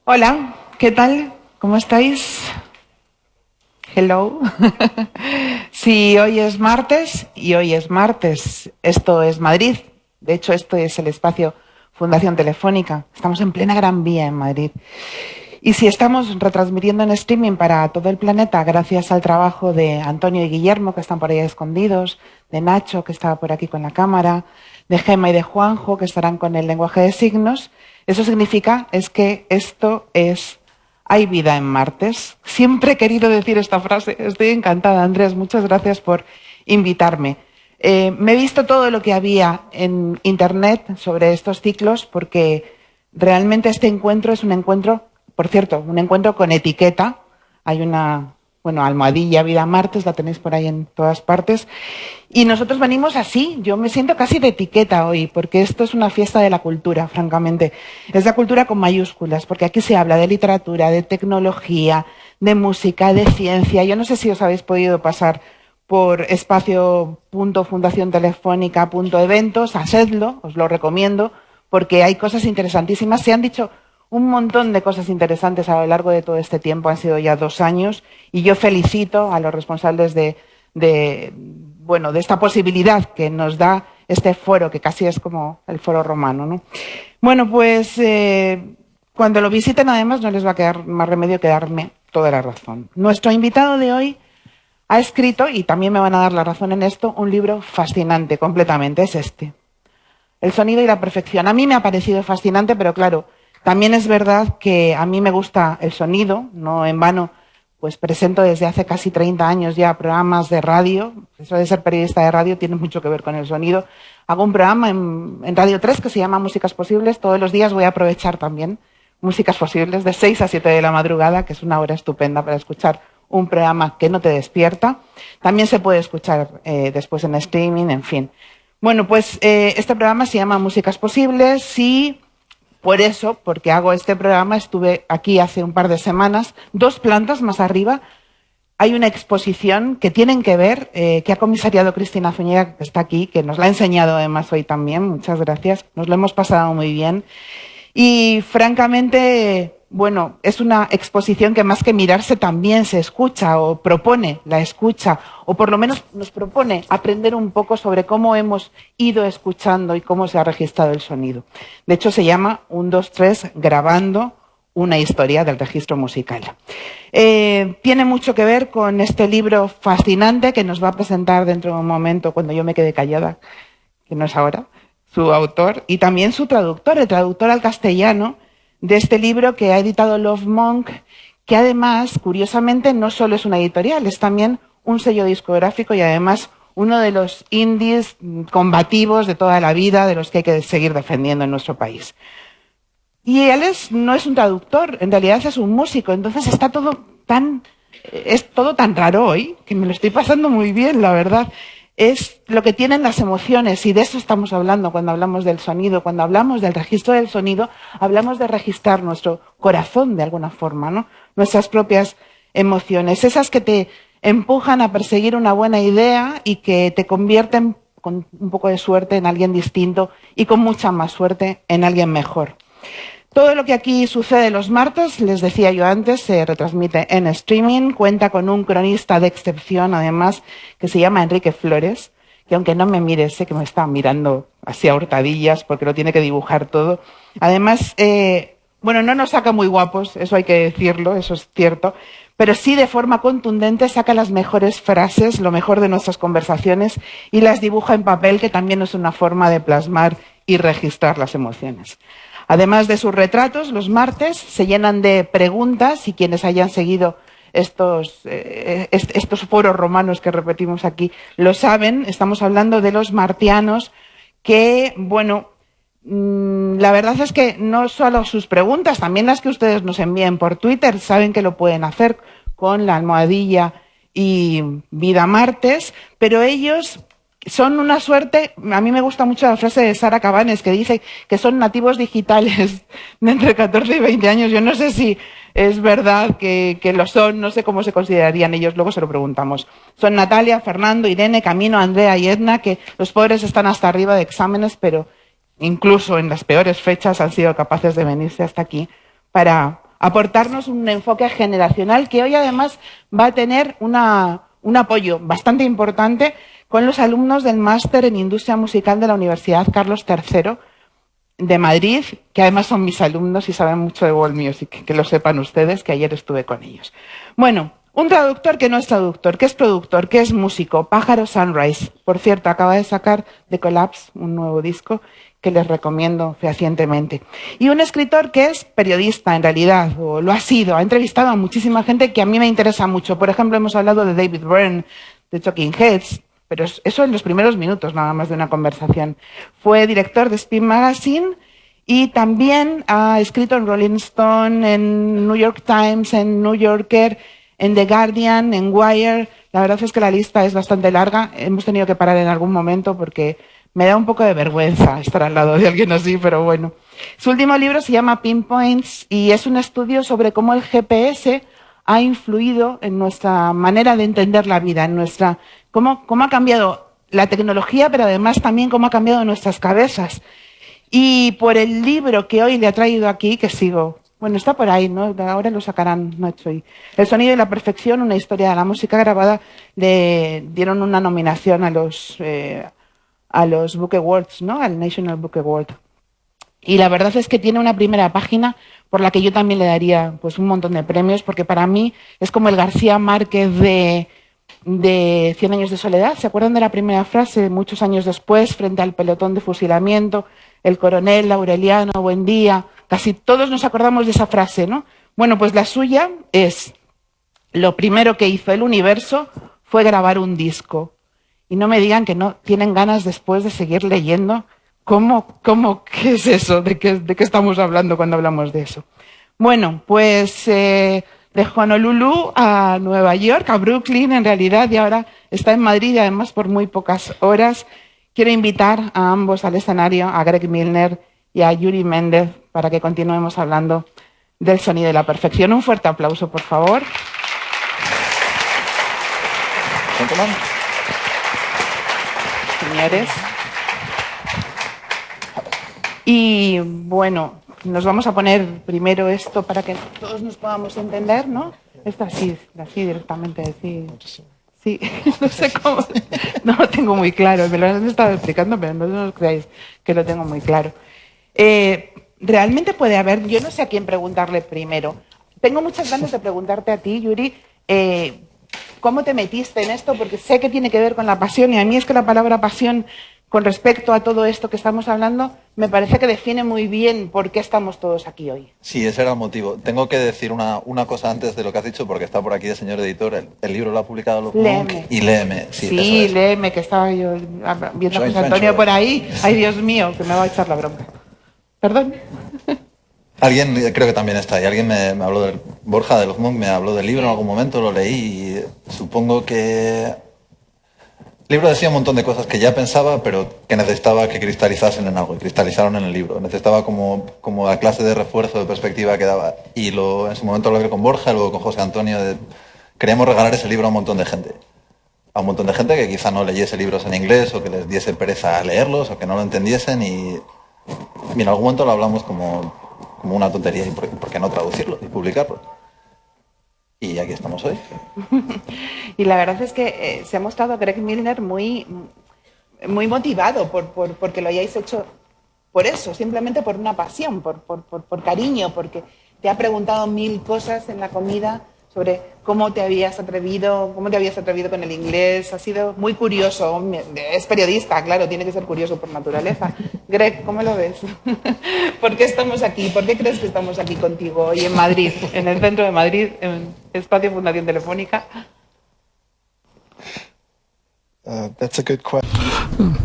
Hola, ¿qué tal? ¿Cómo estáis? Hello. Sí, hoy es martes y hoy es martes. Esto es Madrid. De hecho, esto es el espacio Fundación Telefónica. Estamos en plena Gran Vía en Madrid. Y si estamos retransmitiendo en streaming para todo el planeta, gracias al trabajo de Antonio y Guillermo, que están por ahí escondidos, de Nacho, que estaba por aquí con la cámara, de Gemma y de Juanjo, que estarán con el lenguaje de signos, eso significa que esto es hay vida en Martes. Siempre he querido decir esta frase. Estoy encantada, Andrés. Muchas gracias por invitarme. Me he visto todo lo que había en Internet sobre estos ciclos porque realmente este encuentro es un encuentro, por cierto, un encuentro con etiqueta. Hay una, almohadilla Vida Martes, la tenéis por ahí en todas partes. Y nosotros venimos así. Yo me siento casi de etiqueta hoy, porque esto es una fiesta de la cultura, francamente. Es la cultura con mayúsculas, porque aquí se habla de literatura, de tecnología, de música, de ciencia. Yo no sé si os habéis podido pasar por espacio.fundaciontelefónica.eventos, hacedlo, os lo recomiendo, porque hay cosas interesantísimas. Se han dicho un montón de cosas interesantes a lo largo de todo este tiempo, han sido ya 2 años, y yo felicito a los responsables de esta posibilidad que nos da este foro, que casi es como el foro romano, ¿no? Bueno, pues cuando lo visiten, además, no les va a quedar más remedio que darme toda la razón. Nuestro invitado de hoy ha escrito, y también me van a dar la razón en esto, un libro fascinante completamente, es este. El sonido y la perfección. A mí me ha parecido fascinante, pero claro, también es verdad que a mí me gusta el sonido, no en vano, pues presento desde hace casi 30 años ya programas de radio. Eso de ser periodista de radio tiene mucho que ver con el sonido. Hago un programa en Radio 3 que se llama Músicas Posibles. Todos los días voy a aprovechar también Músicas Posibles de 6 a 7 de la madrugada, que es una hora estupenda para escuchar un programa que no te despierta. También se puede escuchar después en streaming, en fin. Bueno, pues este programa se llama Músicas Posibles y por eso, porque hago este programa, estuve aquí hace un par de semanas, 2 plantas más arriba, hay una exposición que tienen que ver, que ha comisariado Cristina Zúñiga, que está aquí, que nos la ha enseñado además hoy también, muchas gracias, nos lo hemos pasado muy bien. Y francamente, bueno, es una exposición que más que mirarse también se escucha o propone la escucha, o por lo menos nos propone aprender un poco sobre cómo hemos ido escuchando y cómo se ha registrado el sonido. De hecho, se llama 1, 2, 3, grabando una historia del registro musical. Tiene mucho que ver con este libro fascinante que nos va a presentar dentro de un momento, cuando yo me quede callada, que no es ahora, su autor y también su traductor, el traductor al castellano de este libro que ha editado Love Monk, que además, curiosamente, no solo es una editorial, es también un sello discográfico y además uno de los indies combativos de toda la vida, de los que hay que seguir defendiendo en nuestro país. Y él no es un traductor, en realidad es un músico, entonces es todo tan raro hoy, que me lo estoy pasando muy bien, la verdad. Es lo que tienen las emociones, y de eso estamos hablando cuando hablamos del sonido. Cuando hablamos del registro del sonido, hablamos de registrar nuestro corazón de alguna forma, ¿no? Nuestras propias emociones, esas que te empujan a perseguir una buena idea y que te convierten, con un poco de suerte, en alguien distinto y con mucha más suerte en alguien mejor. Todo lo que aquí sucede los martes, les decía yo antes, se retransmite en streaming, cuenta con un cronista de excepción, además, que se llama Enrique Flores, que aunque no me mire, sé que me está mirando así a hurtadillas porque lo tiene que dibujar todo. Además, no nos saca muy guapos, eso hay que decirlo, eso es cierto, pero sí de forma contundente saca las mejores frases, lo mejor de nuestras conversaciones y las dibuja en papel, que también es una forma de plasmar y registrar las emociones. Además de sus retratos, los martes se llenan de preguntas, y quienes hayan seguido estos foros romanos que repetimos aquí lo saben. Estamos hablando de los martianos que, la verdad es que no solo sus preguntas, también las que ustedes nos envíen por Twitter, saben que lo pueden hacer con la almohadilla y Vida Martes, pero ellos son una suerte. A mí me gusta mucho la frase de Sara Cabanes, que dice que son nativos digitales de entre 14 y 20 años. Yo no sé si es verdad que lo son, no sé cómo se considerarían ellos, luego se lo preguntamos. Son Natalia, Fernando, Irene, Camino, Andrea y Edna, que los pobres están hasta arriba de exámenes, pero incluso en las peores fechas han sido capaces de venirse hasta aquí para aportarnos un enfoque generacional que hoy además va a tener un apoyo bastante importante con los alumnos del máster en Industria Musical de la Universidad Carlos III de Madrid, que además son mis alumnos y saben mucho de world music, que lo sepan ustedes, que ayer estuve con ellos. Bueno, un traductor que no es traductor, que es productor, que es músico, Pájaro Sunrise. Por cierto, acaba de sacar The Collapse, un nuevo disco que les recomiendo fehacientemente. Y un escritor que es periodista, en realidad, o lo ha sido, ha entrevistado a muchísima gente que a mí me interesa mucho. Por ejemplo, hemos hablado de David Byrne, de Talking Heads, pero eso en los primeros minutos nada más de una conversación. Fue director de Spin Magazine y también ha escrito en Rolling Stone, en New York Times, en New Yorker, en The Guardian, en Wire. La verdad es que la lista es bastante larga. Hemos tenido que parar en algún momento porque me da un poco de vergüenza estar al lado de alguien así, pero bueno. Su último libro se llama Pinpoints y es un estudio sobre cómo el GPS ha influido en nuestra manera de entender la vida, en nuestra cómo ha cambiado la tecnología, pero además también cómo ha cambiado nuestras cabezas. Y por el libro que hoy le ha traído aquí, que sigo, bueno, está por ahí, ¿no? Ahora lo sacarán, no estoy. El sonido y la perfección, una historia de la música grabada, le dieron una nominación a los Book Awards, ¿no? Al National Book Award. Y la verdad es que tiene una primera página por la que yo también le daría pues un montón de premios, porque para mí es como el García Márquez de 100 años de soledad. ¿Se acuerdan de la primera frase? Muchos años después, frente al pelotón de fusilamiento, el coronel Aureliano, buen día. Casi todos nos acordamos de esa frase, ¿no? Bueno, pues la suya es, lo primero que hizo el universo fue grabar un disco. Y no me digan que no tienen ganas después de seguir leyendo. ¿Qué es eso? ¿De qué estamos hablando cuando hablamos de eso? Bueno, pues de Honolulu a Nueva York, a Brooklyn en realidad, y ahora está en Madrid y además por muy pocas horas. Quiero invitar a ambos al escenario, a Greg Milner y a Yuri Méndez, para que continuemos hablando del sonido de la perfección. Un fuerte aplauso, por favor. Señores. Y bueno, nos vamos a poner primero esto para que todos nos podamos entender, ¿no? Esto así directamente, decir. Sí, no sé cómo, no lo tengo muy claro, me lo han estado explicando, pero no os creáis que lo tengo muy claro. Realmente puede haber, yo no sé a quién preguntarle primero. Tengo muchas ganas de preguntarte a ti, Yuri, ¿cómo te metiste en esto? Porque sé que tiene que ver con la pasión y a mí es que la palabra pasión, con respecto a todo esto que estamos hablando, me parece que define muy bien por qué estamos todos aquí hoy. Sí, ese era el motivo. Tengo que decir una cosa antes de lo que has dicho, porque está por aquí el señor editor. El libro lo ha publicado Love Monk y léeme. Sí, léeme, que estaba yo viendo a José Antonio por ahí. Ay, Dios mío, que me va a echar la bronca. ¿Perdón? Alguien, creo que también está ahí, alguien me habló Borja de Love Monk, me habló del libro en algún momento, lo leí y supongo que... El libro decía un montón de cosas que ya pensaba, pero que necesitaba que cristalizasen en algo, y cristalizaron en el libro. Necesitaba como la clase de refuerzo de perspectiva que daba. Y en su momento lo hablé con Borja, luego con José Antonio. Queríamos regalar ese libro a un montón de gente. A un montón de gente que quizá no leyese libros en inglés, o que les diese pereza a leerlos, o que no lo entendiesen. Y en algún momento lo hablamos como una tontería. ¿Y por qué no traducirlo y publicarlo? Y aquí estamos hoy. Y la verdad es que se ha mostrado Greg Milner muy motivado porque lo hayáis hecho por eso, simplemente por una pasión, por cariño, porque te ha preguntado 1000 cosas en la comida sobre cómo te habías atrevido con el inglés. Ha sido muy curioso. Es periodista, claro, tiene que ser curioso por naturaleza. Greg, ¿cómo lo ves? ¿Por qué estamos aquí? ¿Por qué crees que estamos aquí contigo hoy en Madrid, en el centro de Madrid, en Espacio Fundación Telefónica? That's a good question.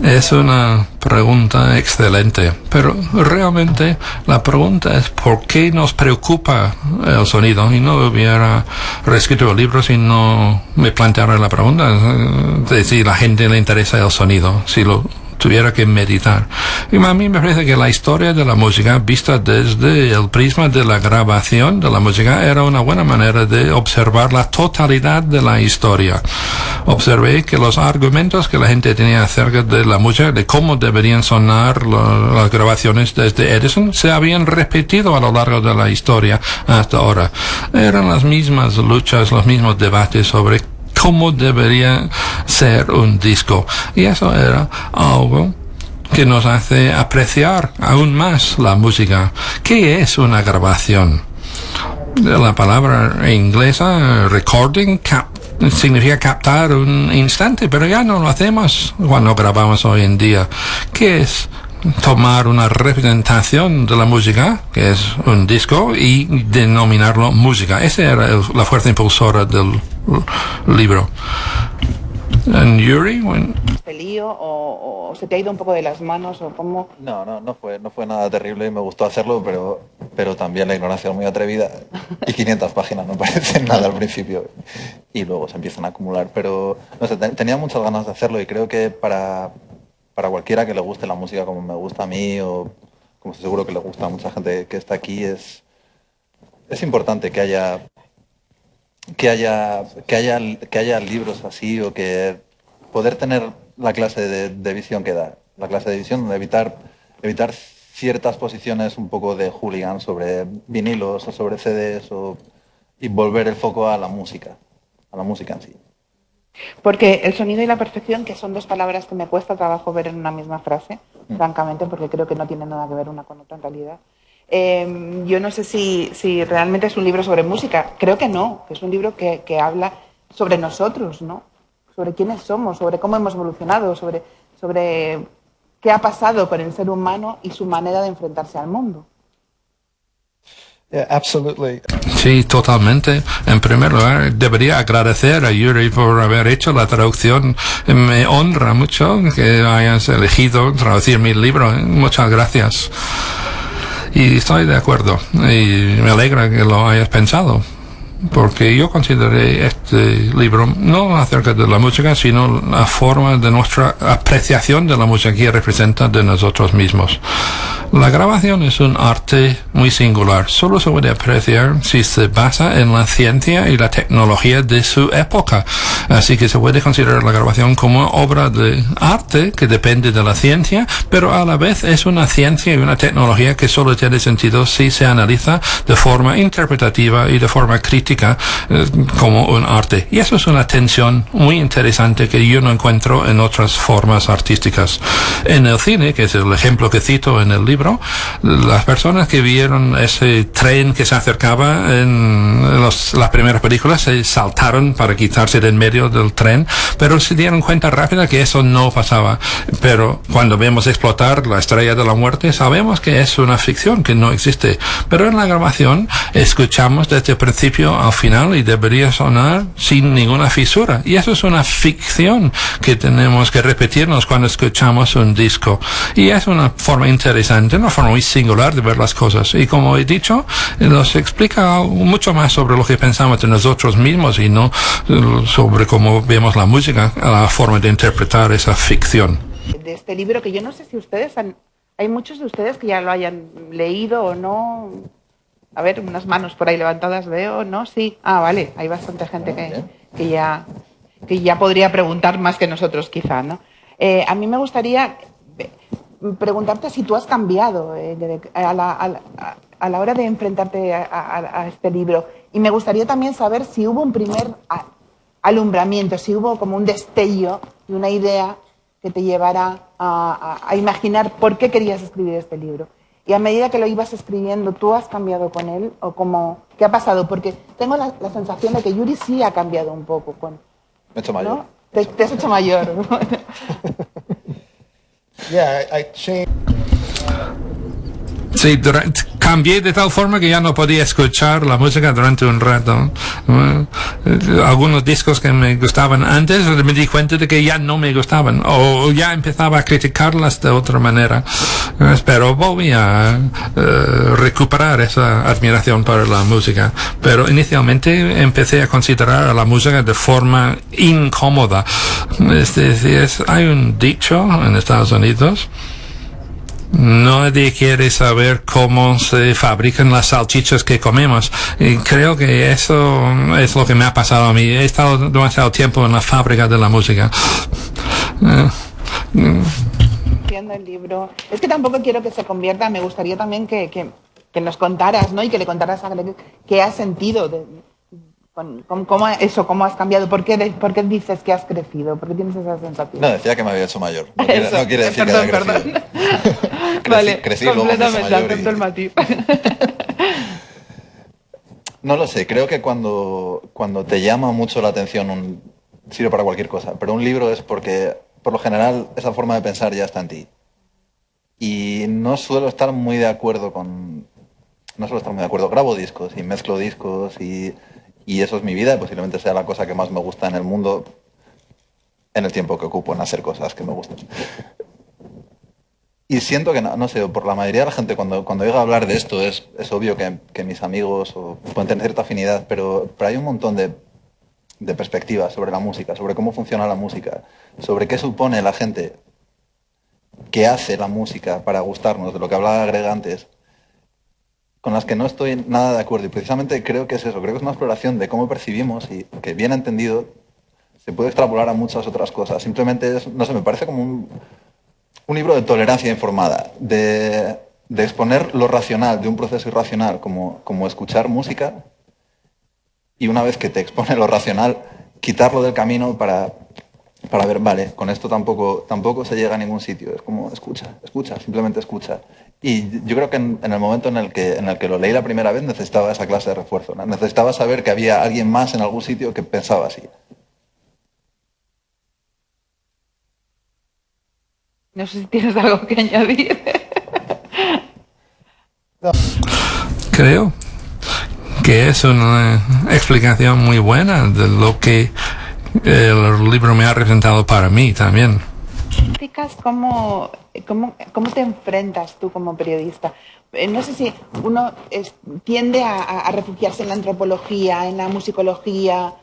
Es una pregunta excelente, pero realmente la pregunta es ¿por qué nos preocupa el sonido? Y no hubiera reescrito el libro si no me planteara la pregunta de si la gente le interesa el sonido. Si tuviera que meditar. Y a mí me parece que la historia de la música, vista desde el prisma de la grabación de la música, era una buena manera de observar la totalidad de la historia. Observé que los argumentos que la gente tenía acerca de la música, de cómo deberían sonar las grabaciones desde Edison, se habían repetido a lo largo de la historia hasta ahora. Eran las mismas luchas, los mismos debates sobre cómo debería ser un disco. Y eso era algo que nos hace apreciar aún más la música. ¿Qué es una grabación? La palabra inglesa recording significa captar un instante, pero ya no lo hacemos cuando grabamos hoy en día. ¿Qué es? Tomar una representación de la música, que es un disco, y denominarlo música. Esa era la fuerza impulsora del libro. ¿En Yuri? ¿Este lío o se te ha ido un poco de las manos o cómo? No fue nada terrible y me gustó hacerlo, pero también la ignorancia es muy atrevida y 500 páginas no parecen nada al principio y luego se empiezan a acumular. Pero no sé, tenía muchas ganas de hacerlo y creo que para cualquiera que le guste la música como me gusta a mí o como estoy seguro que le gusta a mucha gente que está aquí, es importante que haya libros así o que poder tener la clase de visión que da. La clase de visión de evitar ciertas posiciones un poco de hooligan sobre vinilos o sobre CDs y volver el foco a la música en sí. Porque el sonido y la perfección, que son dos palabras que me cuesta trabajo ver en una misma frase, francamente, porque creo que no tienen nada que ver una con otra en realidad. Yo no sé si realmente es un libro sobre música. Creo que no, que es un libro que habla sobre nosotros, ¿no? Sobre quiénes somos, sobre cómo hemos evolucionado, sobre qué ha pasado con el ser humano y su manera de enfrentarse al mundo. Yeah, absolutely. Sí, totalmente. En primer lugar, debería agradecer a Yuri por haber hecho la traducción. Me honra mucho que hayas elegido traducir mi libro. Muchas gracias. Y estoy de acuerdo. Y me alegra que lo hayas pensado. Porque yo consideré este libro no acerca de la música, sino la forma de nuestra apreciación de la música que representa de nosotros mismos. La grabación es un arte muy singular. Solo se puede apreciar si se basa en la ciencia y la tecnología de su época. Así que se puede considerar la grabación como obra de arte que depende de la ciencia, pero a la vez es una ciencia y una tecnología que solo tiene sentido si se analiza de forma interpretativa y de forma crítica como un arte. Y eso es una tensión muy interesante que yo no encuentro en otras formas artísticas. En el cine, que es el ejemplo que cito en el libro, las personas que vieron ese tren que se acercaba en las primeras películas se saltaron para quitarse de en medio del tren, pero se dieron cuenta rápida que eso no pasaba. Pero cuando vemos explotar la estrella de la muerte, sabemos que es una ficción, que no existe. Pero en la grabación escuchamos desde el principio al final y debería sonar sin ninguna fisura. Y eso es una ficción que tenemos que repetirnos cuando escuchamos un disco. Y es una forma interesante, una forma muy singular de ver las cosas. Y como he dicho, nos explica mucho más sobre lo que pensamos de nosotros mismos y no sobre cómo vemos la música, la forma de interpretar esa ficción. De este libro, que yo no sé si ustedes hay muchos de ustedes que ya lo hayan leído o no. A ver, unas manos por ahí levantadas veo, ¿no? Sí. Ah, vale, hay bastante gente que ya podría preguntar más que nosotros quizá, ¿no? A mí me gustaría preguntarte si tú has cambiado a la hora de enfrentarte a este libro. Y me gustaría también saber si hubo un primer alumbramiento, si hubo como un destello y una idea que te llevara a imaginar por qué querías escribir este libro. Y a medida que lo ibas escribiendo, ¿tú has cambiado con él? ¿O qué ha pasado? Porque tengo la sensación de que Yuri sí ha cambiado un poco. Me he hecho mayor. ¿No? Te has hecho mayor. Yeah, I changed. Sí, cambié de tal forma que ya no podía escuchar la música durante un rato. Algunos discos que me gustaban antes, me di cuenta de que ya no me gustaban, o ya empezaba a criticarlas de otra manera. Pero volví a recuperar esa admiración para la música. Pero inicialmente empecé a considerar a la música de forma incómoda. Es decir, hay un dicho en Estados Unidos: nadie quiere saber cómo se fabrican las salchichas que comemos. Y creo que eso es lo que me ha pasado a mí. He estado demasiado tiempo en la fábrica de la música. Viendo el libro. Es que tampoco quiero que se convierta, me gustaría también que nos contaras, ¿no? Y que le contaras a Greg qué has sentido, cómo has cambiado, por qué dices que has crecido, por qué tienes esa sensación. No, decía que me había hecho mayor. No quiere decir que haya crecido. Vale, crecí luego me hice completamente, mayor acepto el matiz. No lo sé, creo que cuando te llama mucho la atención sirve para cualquier cosa, pero un libro es porque, por lo general, esa forma de pensar ya está en ti. Y no suelo estar muy de acuerdo grabo discos y mezclo discos y eso es mi vida, y posiblemente sea la cosa que más me gusta en el mundo en el tiempo que ocupo en hacer cosas que me gustan. Y siento que, no sé, por la mayoría de la gente cuando oiga hablar de esto es obvio que mis amigos pueden tener cierta afinidad, pero hay un montón de perspectivas sobre la música, sobre cómo funciona la música, sobre qué supone la gente que hace la música para gustarnos, de lo que hablaba Greg antes, con las que no estoy nada de acuerdo. Y precisamente creo que es eso, creo que es una exploración de cómo percibimos y que, bien entendido, se puede extrapolar a muchas otras cosas. Simplemente no sé, me parece como un libro de tolerancia informada, de exponer lo racional de un proceso irracional, como escuchar música, y una vez que te expone lo racional, quitarlo del camino para ver, vale, con esto tampoco se llega a ningún sitio. Es como, escucha, simplemente escucha. Y yo creo que en el momento en el que lo leí la primera vez necesitaba esa clase de refuerzo, ¿no? Necesitaba saber que había alguien más en algún sitio que pensaba así. No sé si tienes algo que añadir. Creo que es una explicación muy buena de lo que el libro me ha representado para mí también. ¿Cómo te enfrentas tú como periodista? No sé si uno tiende a refugiarse en la antropología, en la musicología,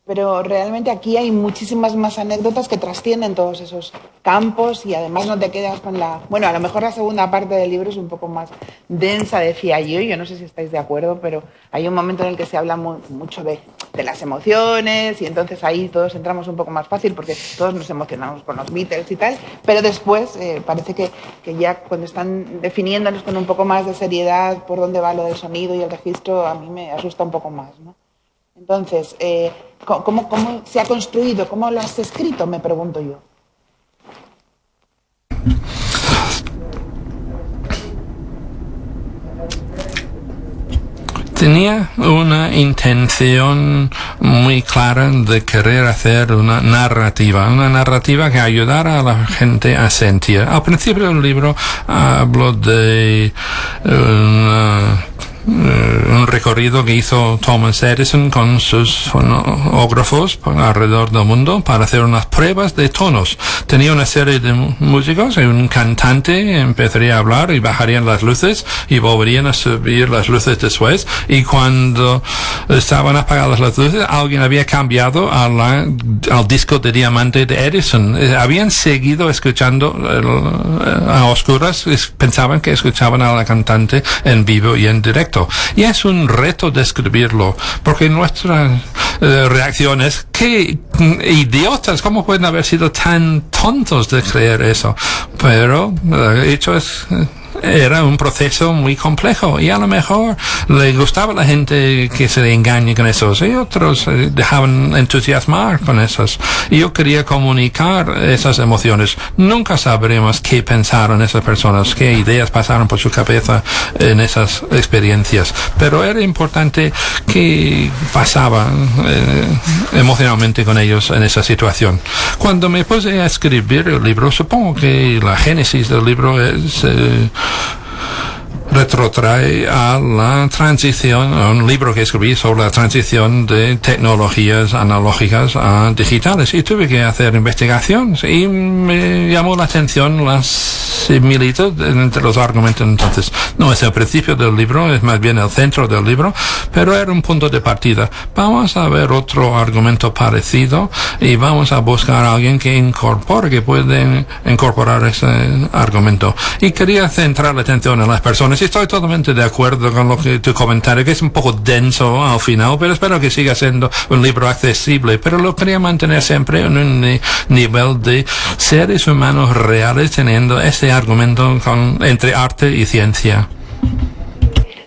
pero realmente aquí hay muchísimas más anécdotas que trascienden todos esos campos y además no te quedas con Bueno, a lo mejor la segunda parte del libro es un poco más densa, decía yo no sé si estáis de acuerdo, pero hay un momento en el que se habla mucho de las emociones y entonces ahí todos entramos un poco más fácil porque todos nos emocionamos con los Beatles y tal, pero después parece que ya cuando están definiéndonos con un poco más de seriedad por dónde va lo del sonido y el registro, a mí me asusta un poco más, ¿no? Entonces, ¿cómo se ha construido? ¿Cómo lo has escrito? Me pregunto yo. Tenía una intención muy clara de querer hacer una narrativa que ayudara a la gente a sentir. Al principio del libro hablo de un recorrido que hizo Thomas Edison con sus fonógrafos alrededor del mundo para hacer unas pruebas de tonos. Tenía una serie de músicos y un cantante empezaría a hablar y bajarían las luces y volverían a subir las luces después, y cuando estaban apagadas las luces alguien había cambiado al disco de diamante de Edison. Habían seguido escuchando a oscuras, pensaban que escuchaban a la cantante en vivo y en directo. Y es un reto describirlo, porque nuestra reacción es: qué idiotas, ¿cómo pueden haber sido tan tontos de creer eso? Pero el hecho era un proceso muy complejo y a lo mejor le gustaba a la gente que se engañe con esos y otros dejaban entusiasmar con esos. Y yo quería comunicar esas emociones. Nunca sabremos qué pensaron esas personas, qué ideas pasaron por su cabeza en esas experiencias, pero era importante qué pasaba emocionalmente con ellos en esa situación. Cuando me puse a escribir el libro, supongo que la génesis del libro es retrotrae a la transición, a un libro que escribí sobre la transición de tecnologías analógicas a digitales, y tuve que hacer investigaciones y me llamó la atención la similitud entre los argumentos. Entonces, no es el principio del libro, es más bien el centro del libro, pero era un punto de partida. Vamos a ver otro argumento parecido y vamos a buscar a alguien que puede incorporar ese argumento. Y quería centrar la atención en las personas. Estoy totalmente de acuerdo con lo que tu comentario, que es un poco denso al final, pero espero que siga siendo un libro accesible. Pero lo quería mantener siempre en un nivel de seres humanos reales, teniendo ese argumento entre arte y ciencia.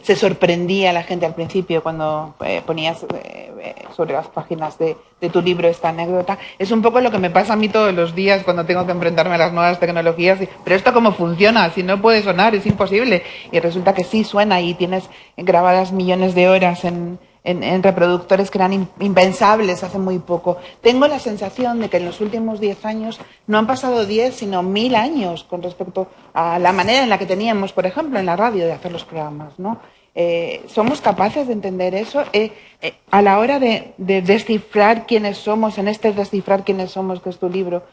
Se sorprendía la gente al principio cuando ponías sobre las páginas de tu libro esta anécdota. Es un poco lo que me pasa a mí todos los días cuando tengo que enfrentarme a las nuevas tecnologías. Pero esto cómo funciona, si no puede sonar, es imposible. Y resulta que sí suena y tienes grabadas millones de horas en reproductores que eran impensables hace muy poco. Tengo la sensación de que en los últimos 10 años no han pasado 10, sino 1000 años con respecto a la manera en la que teníamos, por ejemplo, en la radio de hacer los programas, ¿no? ¿Somos capaces de entender eso? A la hora de descifrar quiénes somos, en este descifrar quiénes somos, que es tu libro,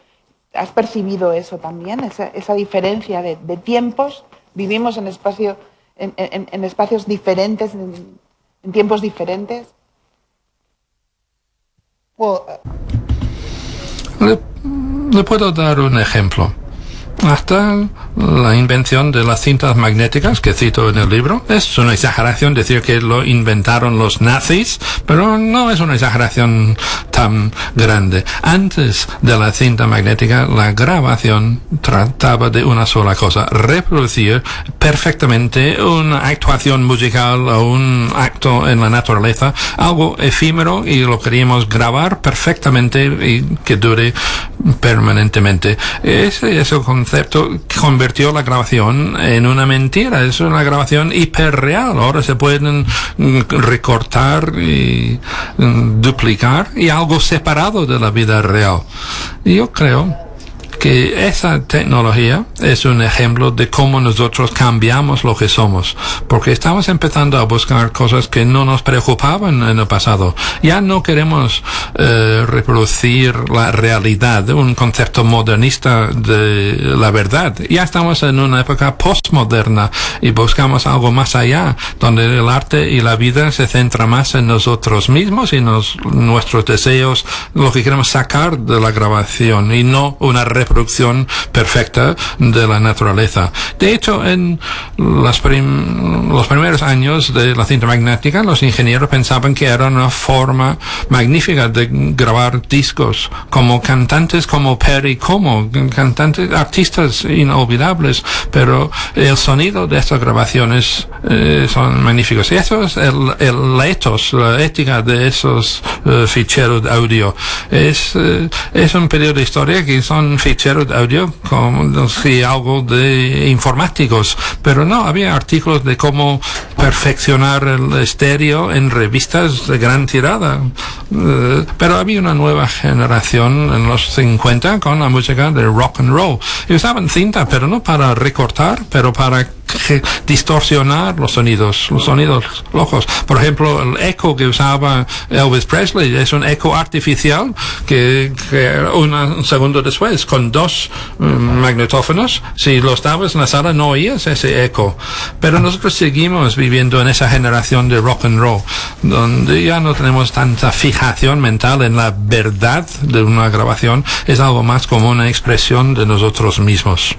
¿has percibido eso también? Esa diferencia de tiempos. Vivimos en espacios diferentes, en tiempos diferentes. Well, Le puedo dar un ejemplo. Hasta la invención de las cintas magnéticas que cito en el libro, es una exageración decir que lo inventaron los nazis, pero no es una exageración tan grande. Antes de la cinta magnética, la grabación trataba de una sola cosa: reproducir perfectamente una actuación musical o un acto en la naturaleza, algo efímero, y lo queríamos grabar perfectamente y que dure permanentemente. Ese es el concepto que convirtió la grabación en una mentira. Es una grabación hiperreal. Ahora se pueden recortar y duplicar, y algo separado de la vida real. Yo creo que esa tecnología es un ejemplo de cómo nosotros cambiamos lo que somos, porque estamos empezando a buscar cosas que no nos preocupaban en el pasado. Ya no queremos reproducir la realidad, un concepto modernista de la verdad. Ya estamos en una época postmoderna y buscamos algo más allá, donde el arte y la vida se centra más en nosotros mismos y nuestros deseos, lo que queremos sacar de la grabación, y no una reproducción perfecta de la naturaleza. De hecho, en los primeros años de la cinta magnética, los ingenieros pensaban que era una forma magnífica de grabar discos, como cantantes como Perry Como, cantantes, artistas inolvidables, pero el sonido de estas grabaciones son magníficos. Y eso es el ethos, la ética de esos ficheros de audio. Es un periodo de historia que son ficheros de audio como si algo de informáticos, pero no, había artículos de cómo perfeccionar el estéreo en revistas de gran tirada, pero había una nueva generación en los 50 con la música de rock and roll, y usaban cinta, pero no para recortar, pero para distorsionar los sonidos locos. Por ejemplo, el eco que usaba Elvis Presley es un eco artificial que un segundo después, con 2 magnetófonos, si lo estabas en la sala no oías ese eco. Pero nosotros seguimos viviendo en esa generación de rock and roll, donde ya no tenemos tanta fijación mental en la verdad de una grabación, es algo más como una expresión de nosotros mismos.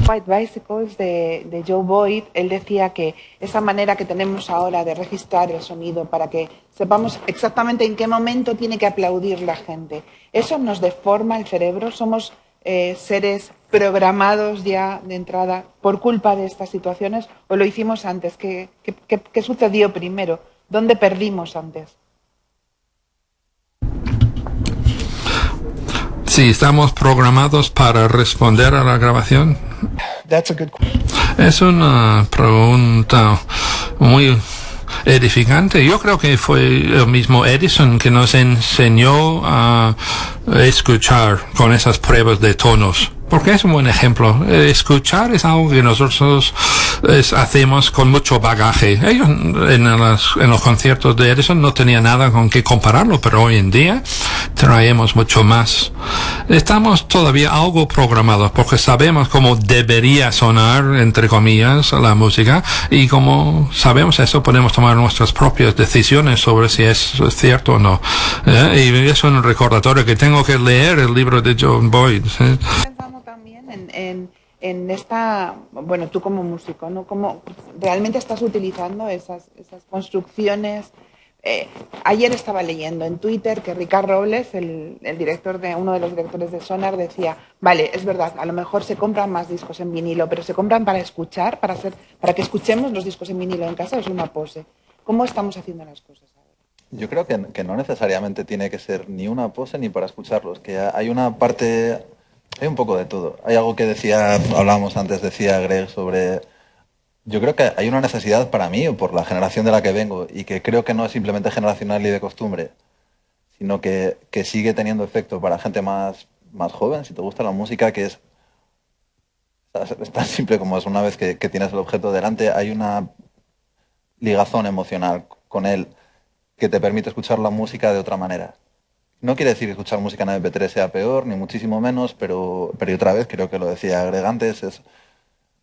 White Bicycles de Joe Boyd, él decía que esa manera que tenemos ahora de registrar el sonido para que sepamos exactamente en qué momento tiene que aplaudir la gente, eso nos deforma el cerebro. Somos seres programados ya de entrada por culpa de estas situaciones, o lo hicimos antes. ¿Qué sucedió primero? ¿Dónde perdimos antes? Sí, estamos programados para responder a la grabación. that's a good question. Es una pregunta muy edificante. Yo creo que fue el mismo Edison que nos enseñó a escuchar con esas pruebas de tonos. porque es un buen ejemplo. Escuchar es algo que nosotros hacemos con mucho bagaje. Ellos en los conciertos de Edison no tenían nada con que compararlo, pero hoy en día traemos mucho más. Estamos todavía algo programados porque sabemos cómo debería sonar, entre comillas, la música, y como sabemos eso podemos tomar nuestras propias decisiones sobre si es cierto o no. Y es un recordatorio que tengo que leer el libro de John Boyd. Pensando también en esta, bueno, tú como músico, ¿no? ¿Cómo realmente estás utilizando esas construcciones? Ayer estaba leyendo en Twitter que Ricard Robles, uno de los directores de Sonar, decía, vale, es verdad, a lo mejor se compran más discos en vinilo, pero se compran para escuchar, para que escuchemos los discos en vinilo en casa, es una pose. ¿Cómo estamos haciendo las cosas ahora? Yo creo que no necesariamente tiene que ser ni una pose ni para escucharlos, que hay una parte, hay un poco de todo. Hay algo que hablábamos antes, decía Greg sobre... Yo creo que hay una necesidad para mí, o por la generación de la que vengo, y que creo que no es simplemente generacional y de costumbre, sino que sigue teniendo efecto para gente más joven, si te gusta la música, que es tan simple como es. Una vez que tienes el objeto delante, hay una ligazón emocional con él que te permite escuchar la música de otra manera. No quiere decir que escuchar música en MP3 sea peor, ni muchísimo menos, pero otra vez, creo que lo decía Greg antes,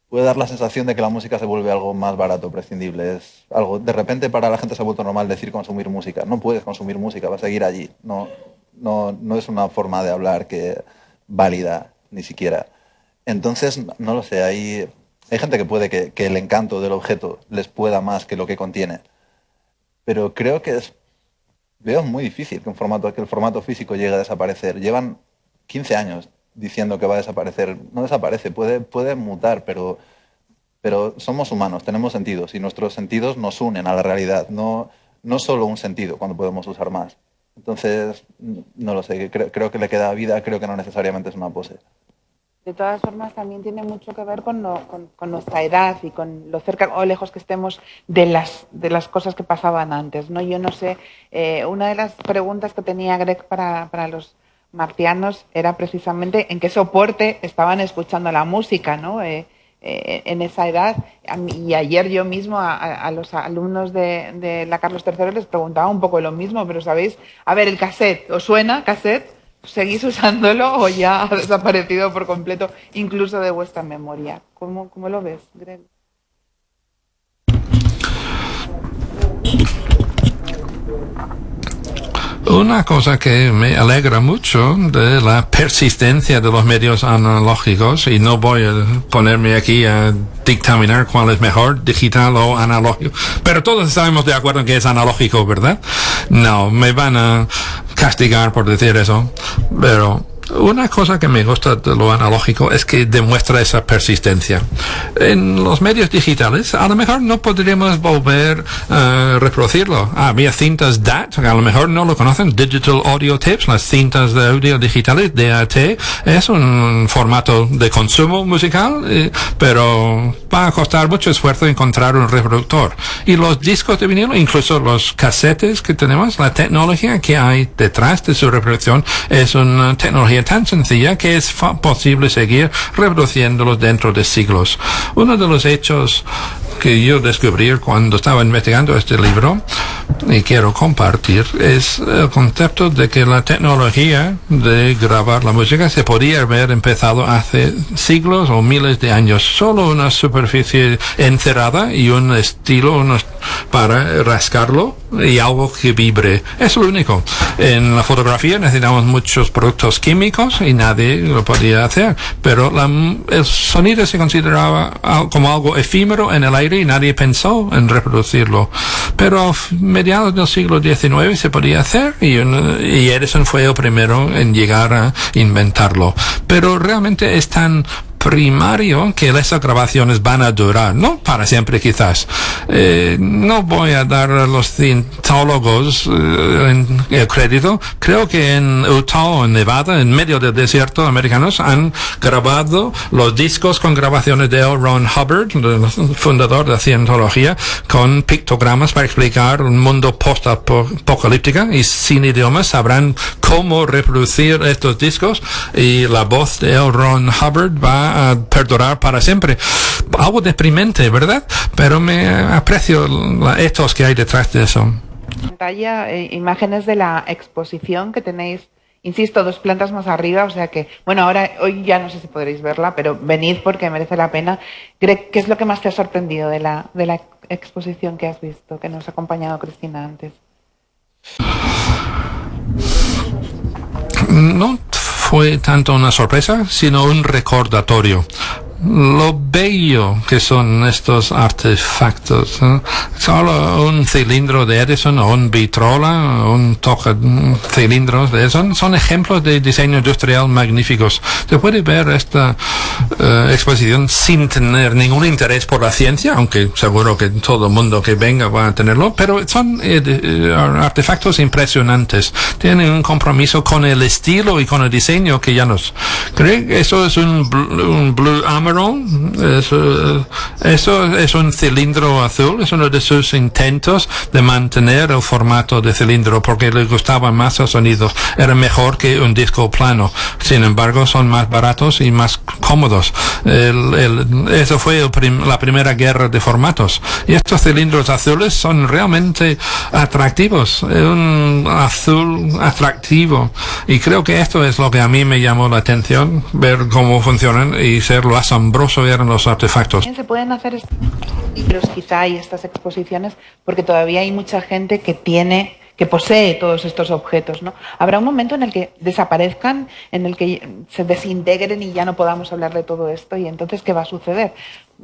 puede dar la sensación de que la música se vuelve algo más barato, prescindible. Es algo, de repente para la gente se ha vuelto normal decir consumir música. No puedes consumir música, va a seguir allí. No es una forma de hablar que válida, ni siquiera. Entonces, no lo sé, hay gente que puede que el encanto del objeto les pueda más que lo que contiene. Pero creo que veo muy difícil que el formato físico llegue a desaparecer. Llevan 15 años diciendo que va a desaparecer. No desaparece, puede mutar, pero somos humanos, tenemos sentidos, y nuestros sentidos nos unen a la realidad, no solo un sentido cuando podemos usar más. Entonces, no lo sé, creo que le queda vida, creo que no necesariamente es una pose. De todas formas, también tiene mucho que ver con nuestra edad y con lo cerca o lejos que estemos de las cosas que pasaban antes, ¿no? Yo no sé, una de las preguntas que tenía Greg para los marcianos era precisamente en qué soporte estaban escuchando la música, ¿no? En esa edad. Y ayer yo mismo a los alumnos de la Carlos III les preguntaba un poco lo mismo, pero ¿sabéis? A ver, el cassette, ¿os suena cassette? ¿Seguís usándolo o ya ha desaparecido por completo, incluso de vuestra memoria? ¿Cómo lo ves, Greg? Una cosa que me alegra mucho de la persistencia de los medios analógicos, y no voy a ponerme aquí a dictaminar cuál es mejor, digital o analógico, pero todos estamos de acuerdo en que es analógico, ¿verdad? No, me van a castigar por decir eso, pero una cosa que me gusta de lo analógico es que demuestra esa persistencia. En los medios digitales, a lo mejor no podríamos volver a reproducirlo. Había cintas DAT, que a lo mejor no lo conocen, Digital Audio Tapes, las cintas de audio digitales, DAT, es un formato de consumo musical, pero va a costar mucho esfuerzo encontrar un reproductor. Y los discos de vinilo, incluso los casetes que tenemos, la tecnología que hay detrás de su reproducción es una tecnología tan sencilla que es posible seguir reproduciéndolos dentro de siglos. Uno de los hechos que yo descubrí cuando estaba investigando este libro y quiero compartir es el concepto de que la tecnología de grabar la música se podía haber empezado hace siglos o miles de años. Solo una superficie encerrada y un estilo para rascarlo y algo que vibre. Es lo único. En la fotografía necesitamos muchos productos químicos y nadie lo podía hacer, pero el sonido se consideraba como algo efímero en el aire y nadie pensó en reproducirlo. Pero a mediados del siglo XIX se podía hacer y Edison fue el primero en llegar a inventarlo. Pero realmente es tan primario que esas grabaciones van a durar, no para siempre quizás. No voy a dar a los cientólogos el crédito. Creo que en Utah, en Nevada, en medio del desierto, americanos han grabado los discos con grabaciones de L. Ron Hubbard, el fundador de la cientología, con pictogramas para explicar un mundo post-apocalíptico, y sin idiomas sabrán cómo reproducir estos discos, y la voz de L. Ron Hubbard va a perdurar para siempre. Algo deprimente, ¿verdad? Pero me aprecio los ethos que hay detrás de eso. Pantalla, imágenes de la exposición que tenéis, insisto, 2 plantas más arriba, o sea que, bueno, ahora, hoy ya no sé si podréis verla, pero venid porque merece la pena. Greg, ¿qué es lo que más te ha sorprendido de la exposición que has visto, que nos ha acompañado Cristina antes? No fue tanto una sorpresa, sino un recordatorio. Lo bello que son estos artefactos, ¿eh? Solo un cilindro de Edison o un vitrola o un cilindros de Edison son ejemplos de diseño industrial magníficos. Se puede ver esta exposición sin tener ningún interés por la ciencia, aunque seguro que todo el mundo que venga va a tenerlo, pero son artefactos impresionantes. Tienen un compromiso con el estilo y con el diseño que ya nos cree. Eso es un Blue Amaron. Eso es un cilindro azul. Es uno de sus intentos de mantener el formato de cilindro porque le gustaba más el sonido. Era mejor que un disco plano. Sin embargo, son más baratos y más cómodos. Eso fue la primera guerra de formatos. Y estos cilindros azules son realmente atractivos. Un azul atractivo. Y creo que esto es lo que a mí me llamó la atención, ver cómo funcionan y ser lo asombroso eran los artefactos. Se pueden hacer estos libros quizá y estas exposiciones porque todavía hay mucha gente que posee todos estos objetos, ¿no? Habrá un momento en el que desaparezcan, en el que se desintegren y ya no podamos hablar de todo esto, y entonces ¿qué va a suceder?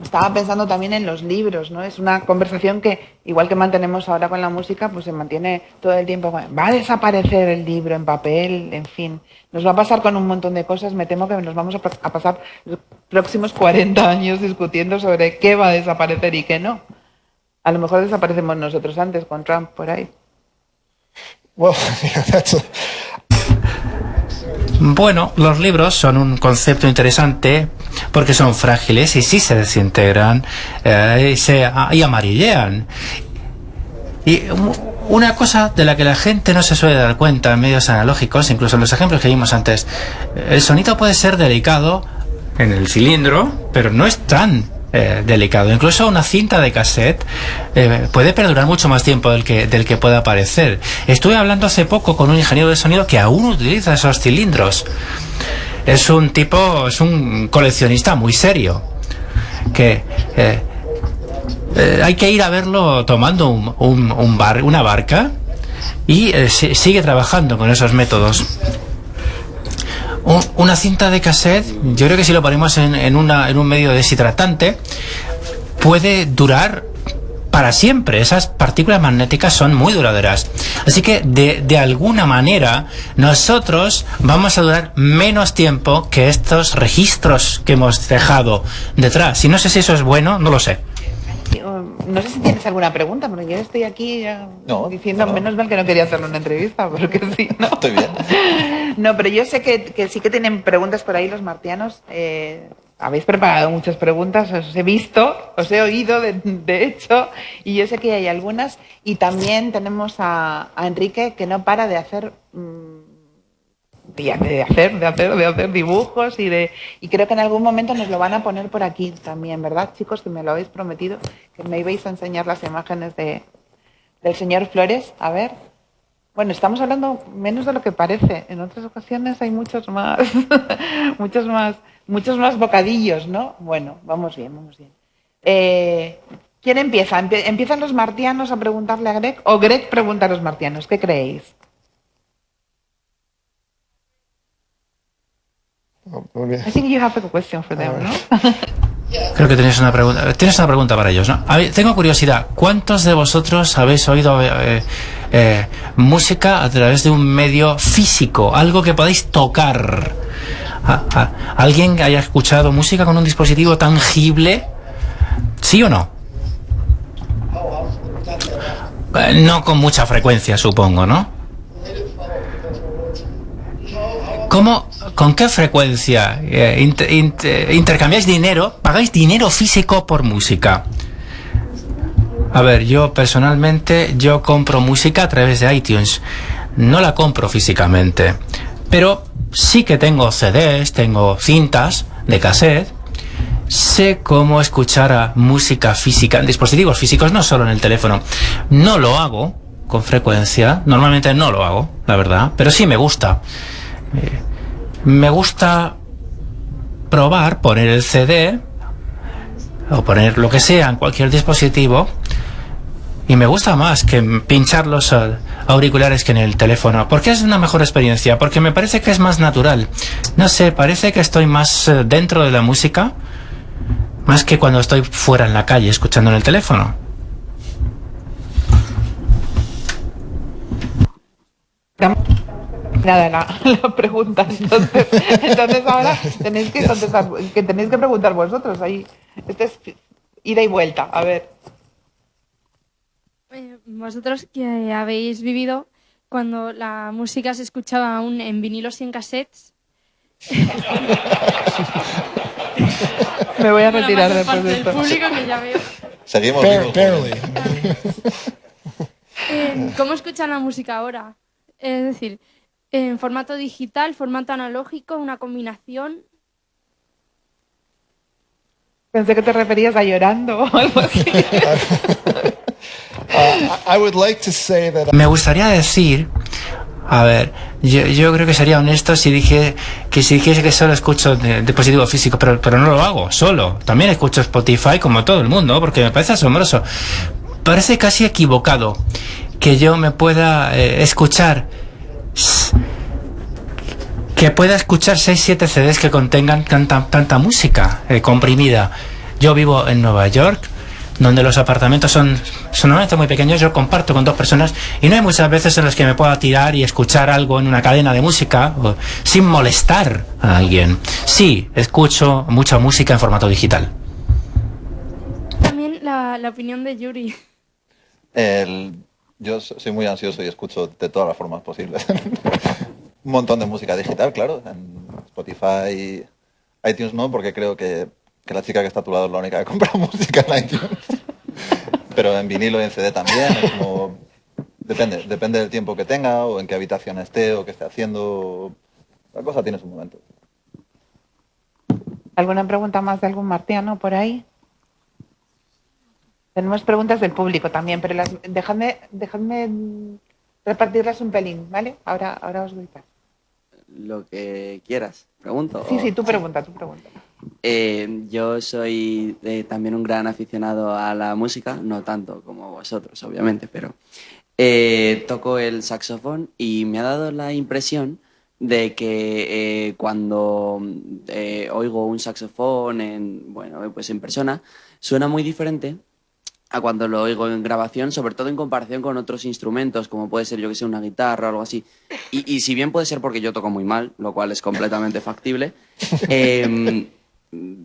Estaba pensando también en los libros, ¿no? Es una conversación que, igual que mantenemos ahora con la música, pues se mantiene todo el tiempo. Va a desaparecer el libro en papel, en fin. Nos va a pasar con un montón de cosas. Me temo que nos vamos a pasar los próximos 40 años discutiendo sobre qué va a desaparecer y qué no. A lo mejor desaparecemos nosotros antes con Trump por ahí. Well, yeah, that's Bueno, los libros son un concepto interesante porque son frágiles y sí se desintegran y amarillean. Y una cosa de la que la gente no se suele dar cuenta en medios analógicos, incluso en los ejemplos que vimos antes, el sonido puede ser delicado en el cilindro, pero no es tan delicado. Incluso una cinta de cassette puede perdurar mucho más tiempo del que pueda parecer. Estuve hablando hace poco con un ingeniero de sonido que aún utiliza esos cilindros. Es un coleccionista muy serio que hay que ir a verlo tomando una barca y sigue trabajando con esos métodos. Una cinta de cassette, yo creo que si lo ponemos en un medio deshidratante, puede durar para siempre. Esas partículas magnéticas son muy duraderas. Así que, de alguna manera, nosotros vamos a durar menos tiempo que estos registros que hemos dejado detrás. Y no sé si eso es bueno, no lo sé. No sé si tienes alguna pregunta, porque yo estoy aquí diciendo, menos mal que no quería hacerle una entrevista, porque sí, ¿no? Estoy bien. No, pero yo sé que sí que tienen preguntas por ahí los martianos. Habéis preparado muchas preguntas, os he visto, os he oído, de hecho, y yo sé que hay algunas. Y también tenemos a Enrique, que no para de hacer... de hacer dibujos y creo que en algún momento nos lo van a poner por aquí también, ¿verdad, chicos? Que me lo habéis prometido, que me ibais a enseñar las imágenes del señor Flores. A ver, bueno, estamos hablando menos de lo que parece. En otras ocasiones hay muchos más muchos más bocadillos, ¿no? Bueno, vamos bien. ¿Quién empieza? ¿Empiezan los martianos a preguntarle a Greg o Greg pregunta a los martianos? ¿Qué creéis? I think you have a question for them, ¿no? Creo que tienes una pregunta para ellos, ¿no? Tengo curiosidad. ¿Cuántos de vosotros habéis oído música a través de un medio físico, algo que podáis tocar? ¿Alguien haya escuchado música con un dispositivo tangible? ¿Sí o no? No con mucha frecuencia, supongo, ¿no? ¿Con qué frecuencia intercambiáis dinero, pagáis dinero físico por música? A ver, yo personalmente, yo compro música a través de iTunes. No la compro físicamente. Pero sí que tengo CDs, tengo cintas de cassette. Sé cómo escuchar a música física en dispositivos físicos, no solo en el teléfono. No lo hago con frecuencia. Normalmente no lo hago, la verdad. Pero sí me gusta. Me gusta probar, poner el CD o poner lo que sea en cualquier dispositivo, y me gusta más que pinchar los auriculares que en el teléfono, porque es una mejor experiencia, porque me parece que es más natural. No sé, parece que estoy más dentro de la música, más que cuando estoy fuera en la calle escuchando en el teléfono. Nada, la pregunta. Entonces ahora tenéis que contestar, que tenéis que preguntar vosotros. Ahí, esto es ida y vuelta. A ver. Vosotros que habéis vivido cuando la música se escuchaba aún en vinilos y en cassettes. Me voy a Bueno, retirar la después mayor parte de del esto. público que ya veo. Seguimos vivos. Barely. ¿Cómo escuchan la música ahora? Es decir, en formato digital, formato analógico, una combinación. Pensé que te referías a llorando o algo así. I would like to say that Me gustaría decir, a ver, yo creo que sería honesto si dijese que solo escucho dispositivo físico, pero no lo hago solo. También escucho Spotify como todo el mundo, porque me parece asombroso. Parece casi equivocado que yo me pueda escuchar 6-7 CDs que contengan tanta música comprimida. Yo vivo en Nueva York, donde los apartamentos son normalmente muy pequeños. Yo comparto con 2 personas y no hay muchas veces en las que me pueda tirar y escuchar algo en una cadena de música sin molestar a alguien. Sí, escucho mucha música en formato digital. También la opinión de Yuri. Yo soy muy ansioso y escucho de todas las formas posibles. Un montón de música digital, claro. En Spotify, iTunes no, porque creo que la chica que está a tu lado es la única que compra música en iTunes. Pero en vinilo y en CD también. Es como, depende del tiempo que tenga, o en qué habitación esté, o qué esté haciendo. La cosa tiene su momento. ¿Alguna pregunta más de algún martiano por ahí? Tenemos preguntas del público también, pero dejadme repartirlas un pelín, ¿vale? Ahora os doy paso. Lo que quieras. ¿Pregunto? Sí, tú pregunta. Yo soy también un gran aficionado a la música, no tanto como vosotros, obviamente, pero toco el saxofón y me ha dado la impresión de que cuando oigo un saxofón en persona, suena muy diferente a cuando lo oigo en grabación, sobre todo en comparación con otros instrumentos, como puede ser, yo que sé, una guitarra o algo así. Y si bien puede ser porque yo toco muy mal, lo cual es completamente factible,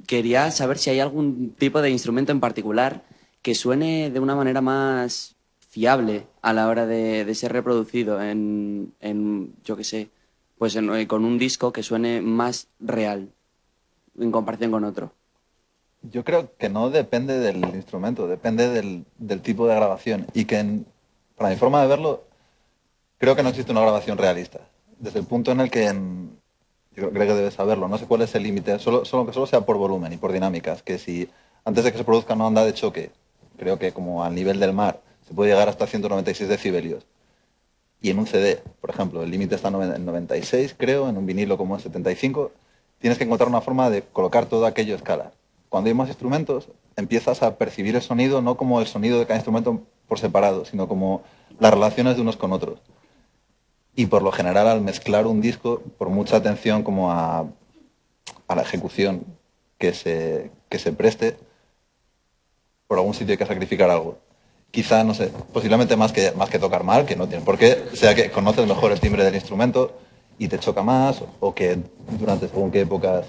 quería saber si hay algún tipo de instrumento en particular que suene de una manera más fiable a la hora de ser reproducido en yo que sé, pues con un disco que suene más real en comparación con otro. Yo creo que no depende del instrumento, depende del tipo de grabación. Y que, para mi forma de verlo, creo que no existe una grabación realista. Desde el punto en el que, yo creo que debes saberlo, no sé cuál es el límite, solo que solo sea por volumen y por dinámicas. Que si antes de que se produzca una onda de choque, creo que como al nivel del mar, se puede llegar hasta 196 decibelios. Y en un CD, por ejemplo, el límite está en 96, creo, en un vinilo como en 75, tienes que encontrar una forma de colocar todo aquello a escala. Cuando hay más instrumentos, empiezas a percibir el sonido no como el sonido de cada instrumento por separado, sino como las relaciones de unos con otros. Y por lo general, al mezclar un disco, por mucha atención como a la ejecución que se preste, por algún sitio hay que sacrificar algo. Quizá, no sé, posiblemente más que tocar mal, que no tiene por qué, sea que conoces mejor el timbre del instrumento y te choca más, o que durante según qué épocas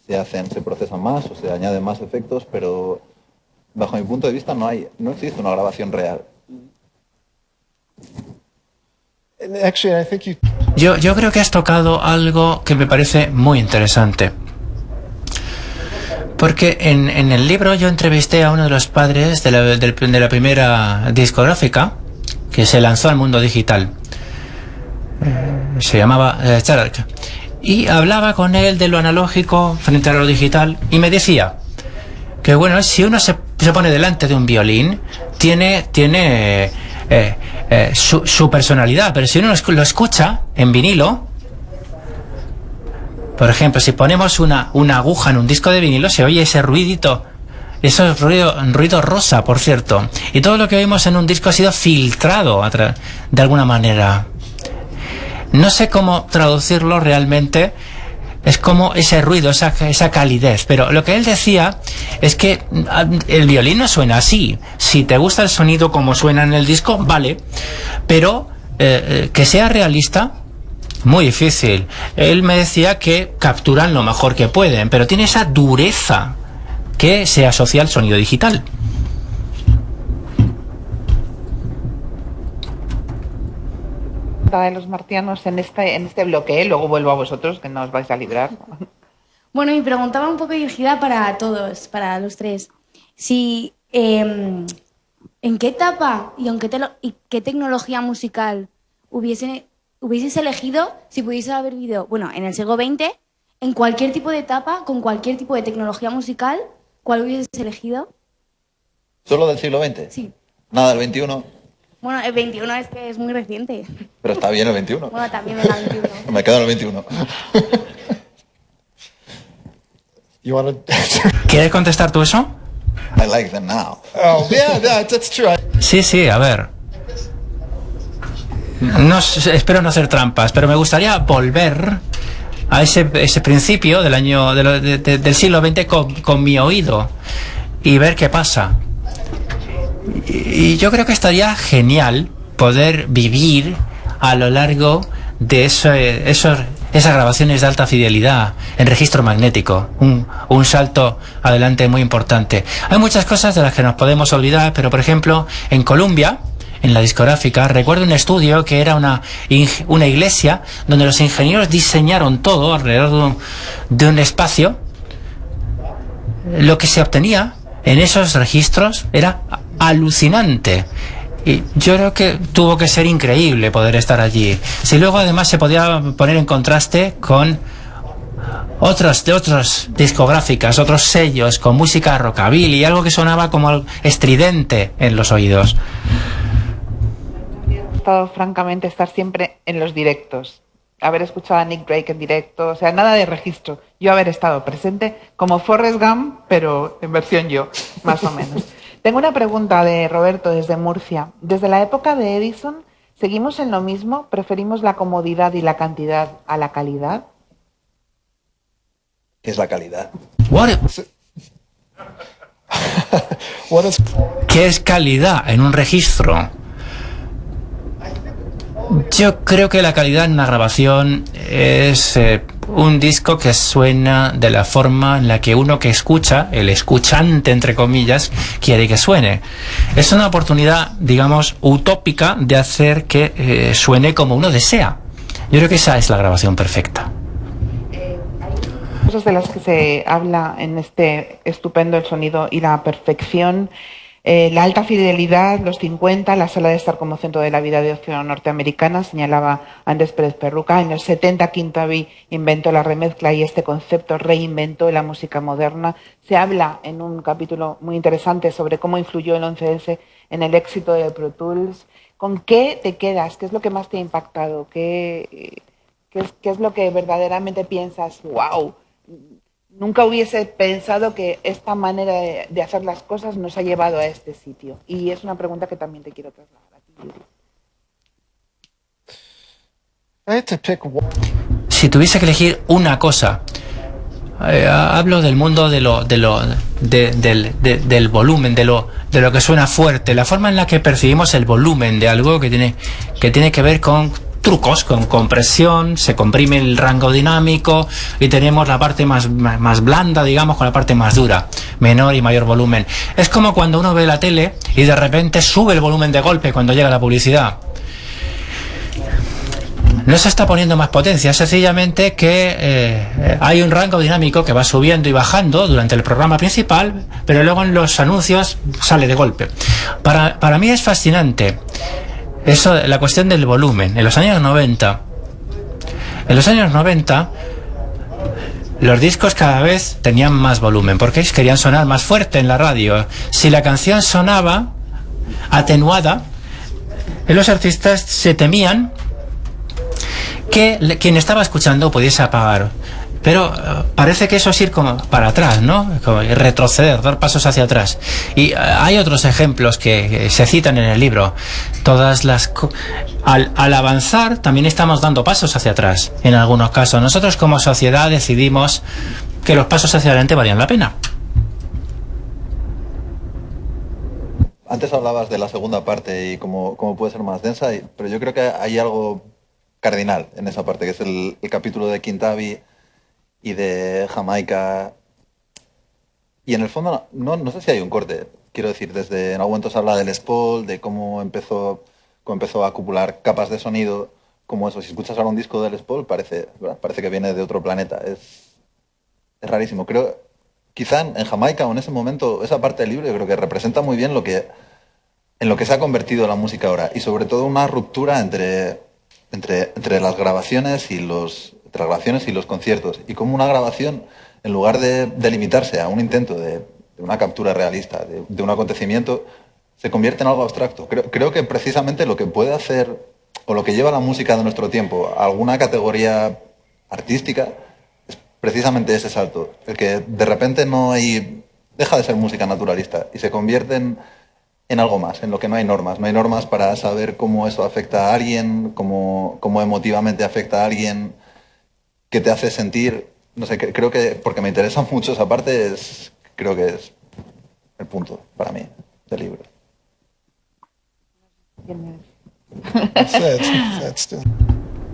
se procesan más o se añaden más efectos, pero bajo mi punto de vista no existe una grabación real. And actually, I think Yo creo que has tocado algo que me parece muy interesante. Porque en el libro yo entrevisté a uno de los padres de la primera discográfica que se lanzó al mundo digital. Se llamaba Charles. Y hablaba con él de lo analógico frente a lo digital y me decía que bueno, si uno se pone delante de un violín, tiene su personalidad, pero si uno lo escucha en vinilo, por ejemplo, si ponemos una aguja en un disco de vinilo, se oye ese ruidito, eso es ruido rosa, por cierto, y todo lo que oímos en un disco ha sido filtrado de alguna manera. No sé cómo traducirlo realmente. Es como ese ruido, esa calidez. Pero lo que él decía es que el violín no suena así. Si te gusta el sonido como suena en el disco, vale. Pero que sea realista, muy difícil. Él me decía que capturan lo mejor que pueden, pero tiene esa dureza que se asocia al sonido digital. De los martianos en este bloque, luego vuelvo a vosotros, que no os vais a librar. Bueno, mi pregunta va un poco dirigida para todos, para los tres. Si, ¿en qué etapa y qué tecnología musical hubieses elegido si pudieses haber vivido, bueno, en el siglo XX, en cualquier tipo de etapa, con cualquier tipo de tecnología musical, cuál hubieses elegido? ¿Solo del siglo XX? Sí. Nada del XXI. Bueno, el 21 es que es muy reciente. Pero está bien el 21. Bueno, también el 21. Me quedo en el 21. you want to. ¿Quieres contestar tú eso? I like them now. Oh, yeah, that's true. Sí, a ver. Espero no hacer trampas, pero me gustaría volver a ese principio del siglo XX con mi oído y ver qué pasa. Y yo creo que estaría genial poder vivir a lo largo de esas grabaciones de alta fidelidad en registro magnético. Un salto adelante muy importante. Hay muchas cosas de las que nos podemos olvidar, pero por ejemplo, en Columbia, en la discográfica, recuerdo un estudio que era una iglesia donde los ingenieros diseñaron todo alrededor de un espacio. Lo que se obtenía en esos registros era alucinante. Y yo creo que tuvo que ser increíble poder estar allí. Si luego además se podía poner en contraste con otras discográficas, otros sellos con música rockabilly, algo que sonaba como estridente en los oídos. Me ha gustado francamente estar siempre en los directos, haber escuchado a Nick Drake en directo, o sea, nada de registro. Yo haber estado presente como Forrest Gump, pero en versión yo, más o menos. Tengo una pregunta de Roberto desde Murcia. Desde la época de Edison, ¿seguimos en lo mismo? ¿Preferimos la comodidad y la cantidad a la calidad? ¿Qué es la calidad? ¿Qué es calidad en un registro? Yo creo que la calidad en una grabación es un disco que suena de la forma en la que uno que escucha, el escuchante entre comillas, quiere que suene. Es una oportunidad, digamos, utópica de hacer que suene como uno desea. Yo creo que esa es la grabación perfecta. Hay cosas de las que se habla en este estupendo El sonido y la perfección. La alta fidelidad, los 50, la sala de estar como centro de la vida de ocio norteamericana, señalaba Andrés Pérez Perruca. En los 70, Quintaví inventó la remezcla y este concepto reinventó la música moderna. Se habla en un capítulo muy interesante sobre cómo influyó el 11S en el éxito de Pro Tools. ¿Con qué te quedas? ¿Qué es lo que más te ha impactado? ¿Qué es lo que verdaderamente piensas? ¡Wow! Nunca hubiese pensado que esta manera de hacer las cosas nos ha llevado a este sitio. Y es una pregunta que también te quiero trasladar a ti, Yuri. Si tuviese que elegir una cosa, hablo del mundo del volumen, de lo que suena fuerte, la forma en la que percibimos el volumen de algo que tiene que ver con trucos con compresión, se comprime el rango dinámico y tenemos la parte más blanda, digamos, con la parte más dura, menor y mayor volumen. Es como cuando uno ve la tele y de repente sube el volumen de golpe cuando llega la publicidad. No se está poniendo más potencia, sencillamente que hay un rango dinámico que va subiendo y bajando durante el programa principal, pero luego en los anuncios sale de golpe. Para mí es fascinante eso, la cuestión del volumen. En los años 90, los discos cada vez tenían más volumen, porque querían sonar más fuerte en la radio. Si la canción sonaba atenuada, los artistas se temían que quien estaba escuchando pudiese apagar. Pero parece que eso es ir como para atrás, ¿no? Como retroceder, dar pasos hacia atrás. Y hay otros ejemplos que se citan en el libro. Al avanzar también estamos dando pasos hacia atrás, en algunos casos. Nosotros como sociedad decidimos que los pasos hacia adelante valían la pena. Antes hablabas de la segunda parte y cómo puede ser más densa, pero yo creo que hay algo cardinal en esa parte, que es el capítulo de Kintabi y de Jamaica. Y en el fondo no sé si hay un corte. Quiero decir, desde en algún momento se habla del Les Paul, de cómo empezó a acumular capas de sonido, como eso. Si escuchas ahora un disco de Les Paul, parece que viene de otro planeta. Es rarísimo. Creo, quizá en Jamaica o en ese momento, esa parte del libro yo creo que representa muy bien en lo que se ha convertido la música ahora. Y sobre todo una ruptura entre las grabaciones y los conciertos, y como una grabación, en lugar de limitarse a un intento de una captura realista de un acontecimiento, se convierte en algo abstracto. Creo que precisamente lo que puede hacer, o lo que lleva la música de nuestro tiempo a alguna categoría artística, es precisamente ese salto, el que de repente deja de ser música naturalista y se convierte en algo más, en lo que no hay normas. No hay normas para saber cómo eso afecta a alguien, cómo emotivamente afecta a alguien, qué te hace sentir. No sé, creo que, porque me interesa mucho esa parte, creo que es el punto para mí del libro.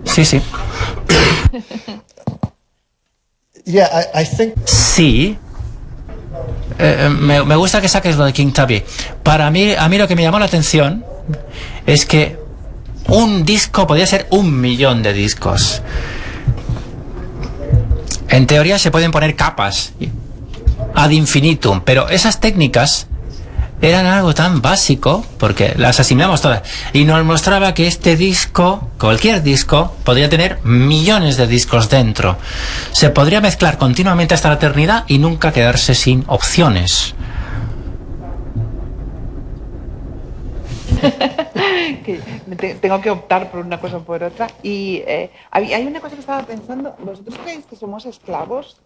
Sí. Yeah, I think. Sí. Me gusta que saques lo de Kintabi. A mí lo que me llamó la atención es que un disco podía ser 1.000.000 de discos. En teoría se pueden poner capas ad infinitum, pero esas técnicas eran algo tan básico, porque las asimilamos todas, y nos mostraba que este disco, cualquier disco, podría tener millones de discos dentro. Se podría mezclar continuamente hasta la eternidad y nunca quedarse sin opciones. Tengo que optar por una cosa o por otra. Y hay una cosa que estaba pensando. ¿Vosotros creéis que somos esclavos?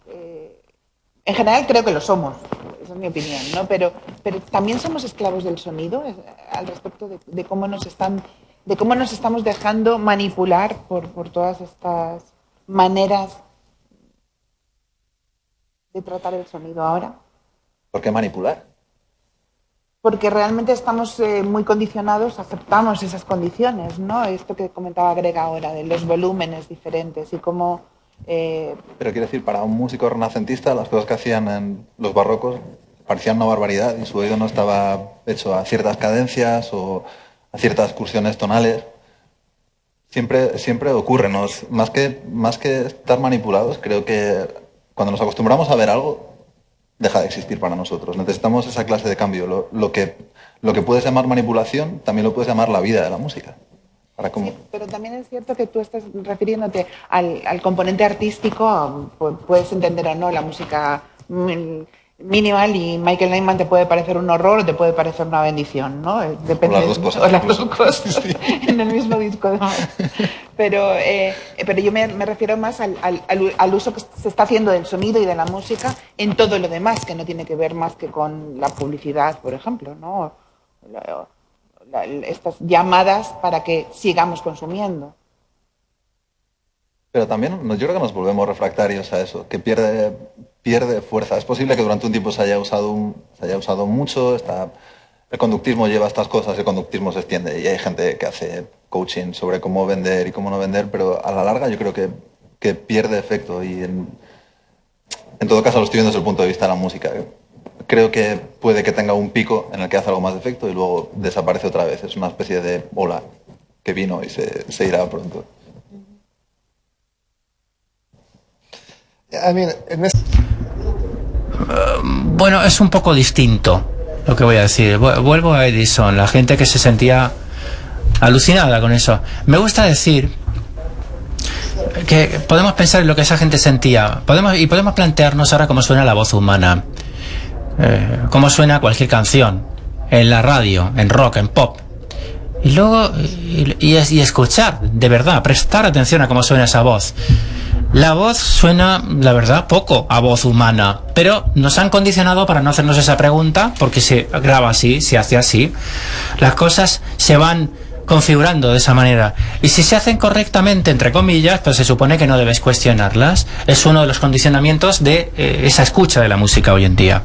En general creo que lo somos, esa es mi opinión, ¿no? Pero también somos esclavos del sonido, al respecto de cómo nos estamos dejando manipular por todas estas maneras de tratar el sonido ahora. ¿Por qué manipular? Porque realmente estamos muy condicionados, aceptamos esas condiciones, ¿no? Esto que comentaba Grega ahora, de los volúmenes diferentes y cómo... Pero quiero decir, para un músico renacentista, las cosas que hacían en los barrocos parecían una barbaridad y su oído no estaba hecho a ciertas cadencias o a ciertas excursiones tonales. Siempre ocurre, más que estar manipulados, creo que cuando nos acostumbramos a ver algo, deja de existir para nosotros. Necesitamos esa clase de cambio. Lo que puedes llamar manipulación, también lo puedes llamar la vida de la música. Sí, pero también es cierto que tú estás refiriéndote al componente artístico, puedes entender o no la música minimal, y Michael Nyman te puede parecer un horror o te puede parecer una bendición, ¿no? Depende, o las dos cosas. O las dos cosas en el mismo disco. ¿No? Pero yo me refiero más al uso que se está haciendo del sonido y de la música en todo lo demás, que no tiene que ver más que con la publicidad, por ejemplo, ¿no? Estas llamadas para que sigamos consumiendo. Pero también yo creo que nos volvemos refractarios a eso, que pierde fuerza. Es posible que durante un tiempo se haya usado mucho, el conductismo lleva estas cosas, el conductismo se extiende y hay gente que hace coaching sobre cómo vender y cómo no vender, pero a la larga yo creo que pierde efecto y en todo caso lo estoy viendo desde el punto de vista de la música. Creo que puede que tenga un pico en el que hace algo más de efecto y luego desaparece otra vez. Es una especie de ola que vino y se irá pronto. I mean, in this, Bueno, es un poco distinto lo que voy a decir. Vuelvo a Edison, la gente que se sentía alucinada con eso. Me gusta decir que podemos pensar en lo que esa gente sentía. Podemos plantearnos ahora cómo suena la voz humana. Cómo suena cualquier canción. En la radio, en rock, en pop. Y luego, y escuchar, de verdad, prestar atención a cómo suena esa voz. La voz suena, la verdad, poco a voz humana, pero nos han condicionado para no hacernos esa pregunta, porque se graba así, se hace así. Las cosas se van configurando de esa manera. Y si se hacen correctamente, entre comillas, pues se supone que no debes cuestionarlas. Es uno de los condicionamientos de esa escucha de la música hoy en día.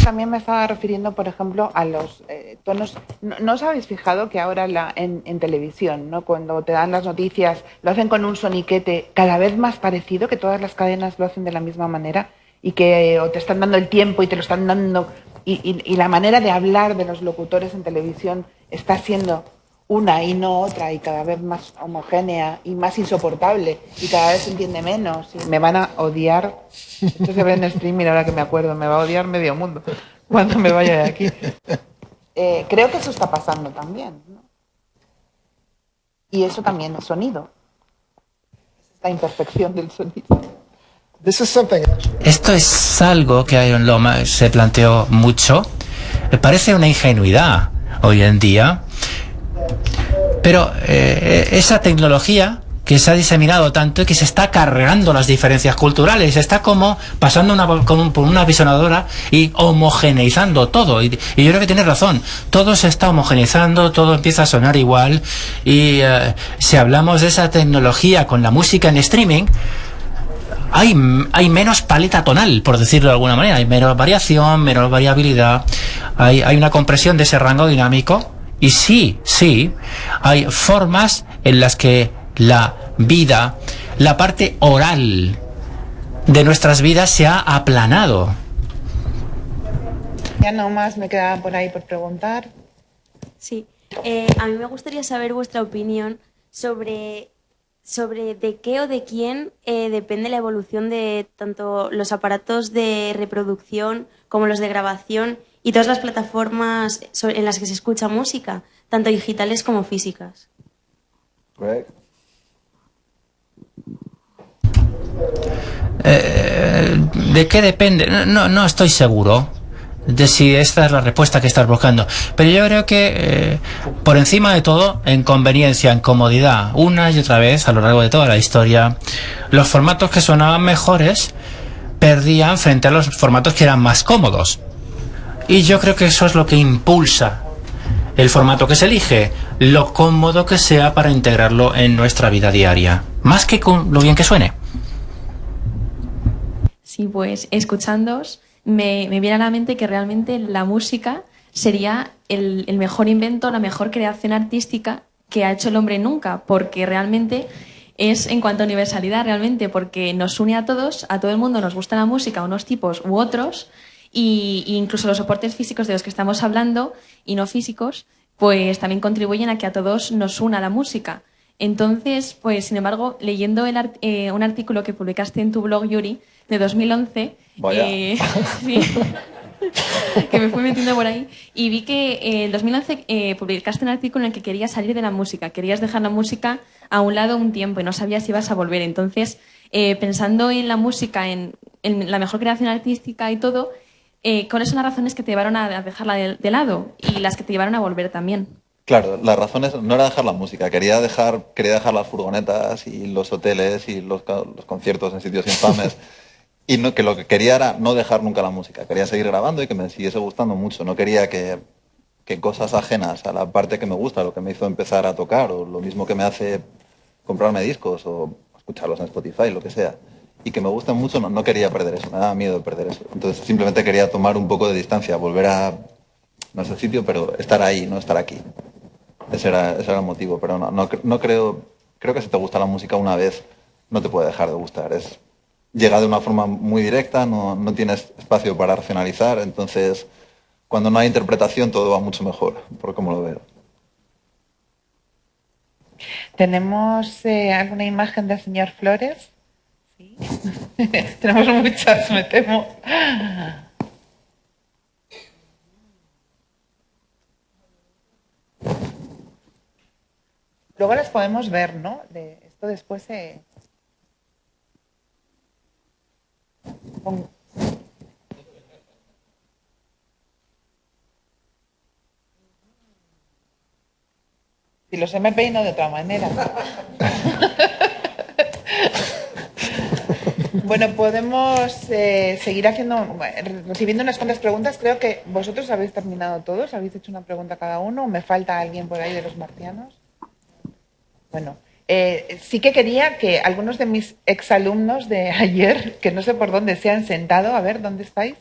También me estaba refiriendo, por ejemplo, a los tonos. ¿No os habéis fijado que ahora en televisión, ¿no? Cuando te dan las noticias, lo hacen con un soniquete cada vez más parecido, que todas las cadenas lo hacen de la misma manera y que o te están dando el tiempo y te lo están dando y la manera de hablar de los locutores en televisión está siendo una y no otra y cada vez más homogénea y más insoportable y cada vez se entiende menos y me van a odiar. Esto se ve en streaming ahora que me acuerdo, me va a odiar medio mundo cuando me vaya de aquí. Creo que eso está pasando también, ¿no? Y eso también es sonido. Esta imperfección del sonido. this is something. Esto es algo que Iron Loma se planteó mucho. Me parece una ingenuidad hoy en día. Pero esa tecnología que se ha diseminado tanto y que se está cargando las diferencias culturales, está como pasando por una apisonadora y homogeneizando todo. Y yo creo que tienes razón, todo se está homogeneizando, todo empieza a sonar igual. Y si hablamos de esa tecnología con la música en streaming, hay menos paleta tonal, por decirlo de alguna manera, hay menos variación, menos variabilidad, hay una compresión de ese rango dinámico. Y sí, hay formas en las que la vida, la parte oral de nuestras vidas se ha aplanado. Ya no más me queda por ahí por preguntar. Sí, a mí me gustaría saber vuestra opinión sobre de qué o de quién depende la evolución de tanto los aparatos de reproducción como los de grabación y todas las plataformas en las que se escucha música, tanto digitales como físicas. Greg. ¿De qué depende? No estoy seguro de si esta es la respuesta que estás buscando, pero yo creo que por encima de todo, en conveniencia, en comodidad, una y otra vez a lo largo de toda la historia, los formatos que sonaban mejores perdían frente a los formatos que eran más cómodos. Y yo creo que eso es lo que impulsa el formato que se elige, lo cómodo que sea para integrarlo en nuestra vida diaria, más que con lo bien que suene. Sí, pues escuchándoos me viene a la mente que realmente la música sería el mejor invento, la mejor creación artística que ha hecho el hombre nunca, porque realmente es en cuanto a universalidad, realmente, porque nos une a todos, a todo el mundo nos gusta la música, unos tipos u otros, y incluso los soportes físicos de los que estamos hablando y no físicos, pues también contribuyen a que a todos nos una la música. Entonces, pues sin embargo, leyendo un artículo que publicaste en tu blog, Yuri, de 2011, sí, que me fui metiendo por ahí, y vi que en 2011 publicaste un artículo en el que querías salir de la música, querías dejar la música a un lado un tiempo y no sabías si ibas a volver. Entonces, pensando en la música, en la mejor creación artística y todo, ¿cuáles son las razones que te llevaron a dejarla de lado y las que te llevaron a volver también? Claro, las razones no era dejar la música, quería dejar las furgonetas y los hoteles y los conciertos en sitios infames. Y no, que lo que quería era no dejar nunca la música, quería seguir grabando y que me siguiese gustando mucho. No quería que cosas ajenas a la parte que me gusta, lo que me hizo empezar a tocar, o lo mismo que me hace comprarme discos o escucharlos en Spotify, lo que sea, y que me gusten mucho, no quería perder eso, me daba miedo de perder eso. Entonces simplemente quería tomar un poco de distancia, volver a no es el sitio, pero estar ahí, no estar aquí. Ese era el motivo, pero no creo que si te gusta la música una vez, no te puede dejar de gustar. Llega de una forma muy directa, no tienes espacio para racionalizar, entonces cuando no hay interpretación todo va mucho mejor, por cómo lo veo. ¿Tenemos alguna imagen del señor Flores? Sí. Tenemos muchas, me temo. Luego las podemos ver, ¿no? Esto después se... Si los me peino de otra manera. Bueno, podemos seguir recibiendo unas cuantas preguntas. Creo que vosotros habéis terminado todos. ¿Habéis hecho una pregunta cada uno? ¿O me falta alguien por ahí de los marcianos? Bueno, sí que quería que algunos de mis exalumnos de ayer, que no sé por dónde se han sentado, a ver, ¿dónde estáis?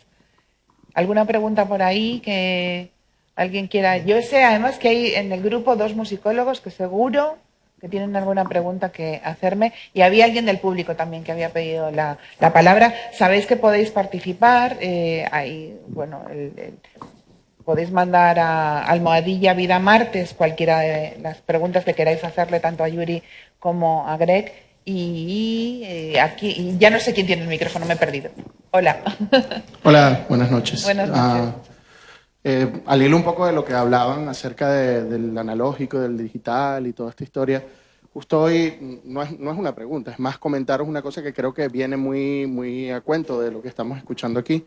¿Alguna pregunta por ahí que alguien quiera? Yo sé además que hay en el grupo 2 musicólogos que seguro que tienen alguna pregunta que hacerme, y había alguien del público también que había pedido la palabra. Sabéis que podéis participar, bueno, podéis mandar a Almohadilla Vida Martes cualquiera de las preguntas que queráis hacerle tanto a Yuri como a Greg, y aquí ya no sé quién tiene el micrófono, me he perdido. Hola. Hola, buenas noches. Buenas noches. Al hilo un poco de lo que hablaban acerca del analógico, del digital y toda esta historia, justo hoy no es una pregunta, es más comentaros una cosa que creo que viene muy a cuento de lo que estamos escuchando aquí.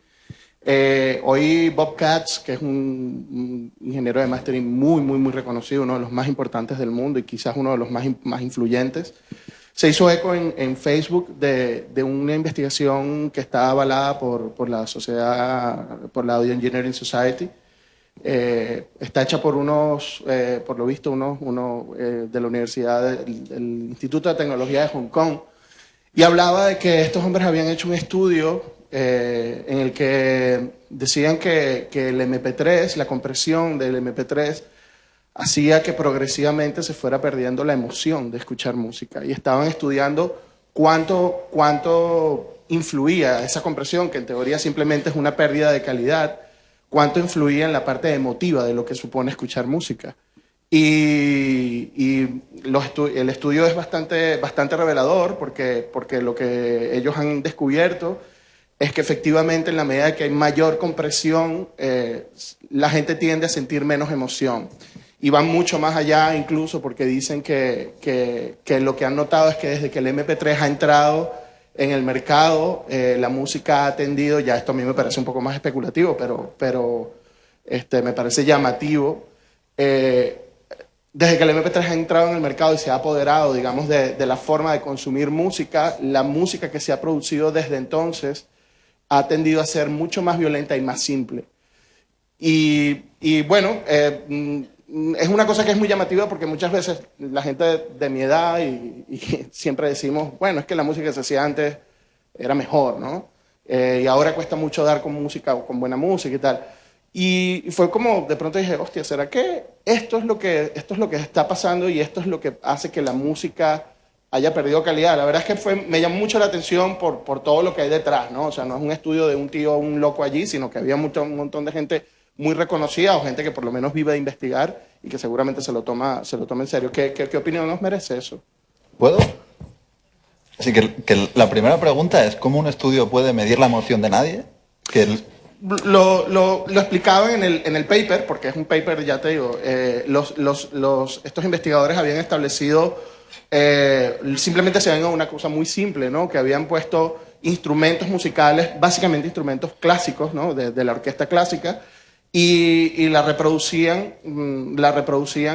Hoy Bob Katz, que es un ingeniero de mastering muy reconocido, uno de los más importantes del mundo y quizás uno de los más influyentes, se hizo eco en Facebook de una investigación que está avalada por la sociedad, por la Audio Engineering Society. Está hecha por por lo visto, uno de la Universidad del Instituto de Tecnología de Hong Kong, y hablaba de que estos hombres habían hecho un estudio en el que decían que el MP3, la compresión del MP3, hacía que progresivamente se fuera perdiendo la emoción de escuchar música, y estaban estudiando cuánto influía esa compresión, que en teoría simplemente es una pérdida de calidad, cuánto influía en la parte emotiva de lo que supone escuchar música. Y el estudio es bastante revelador porque lo que ellos han descubierto es que efectivamente en la medida que hay mayor compresión, la gente tiende a sentir menos emoción. Y van mucho más allá incluso porque dicen que lo que han notado es que desde que el MP3 ha entrado en el mercado, la música ha tendido, ya esto a mí me parece un poco más especulativo, pero me parece llamativo. Desde que el MP3 ha entrado en el mercado y se ha apoderado, digamos, de la forma de consumir música, la música que se ha producido desde entonces ha tendido a ser mucho más violenta y más simple. Y bueno, es una cosa que es muy llamativa porque muchas veces la gente de mi edad y siempre decimos, bueno, es que la música que se hacía antes era mejor, ¿no? Y ahora cuesta mucho dar con música o con buena música y tal. Y fue como, de pronto dije, hostia, ¿será que esto es lo que está pasando y esto es lo que hace que la música haya perdido calidad? La verdad es que me llamó mucho la atención por todo lo que hay detrás, ¿no? O sea, no es un estudio de un tío, un loco allí, sino que había un montón de gente muy reconocida o gente que por lo menos vive de investigar y que seguramente se lo toma en serio. ¿Qué opinión nos merece eso? ¿Puedo? Así que la primera pregunta es, ¿cómo un estudio puede medir la emoción de nadie? Lo explicaban en el paper, porque es un paper, ya te digo, estos investigadores habían establecido, simplemente se ven a una cosa muy simple, ¿no? Que habían puesto instrumentos musicales, básicamente instrumentos clásicos, ¿no? de la orquesta clásica, y la reproducían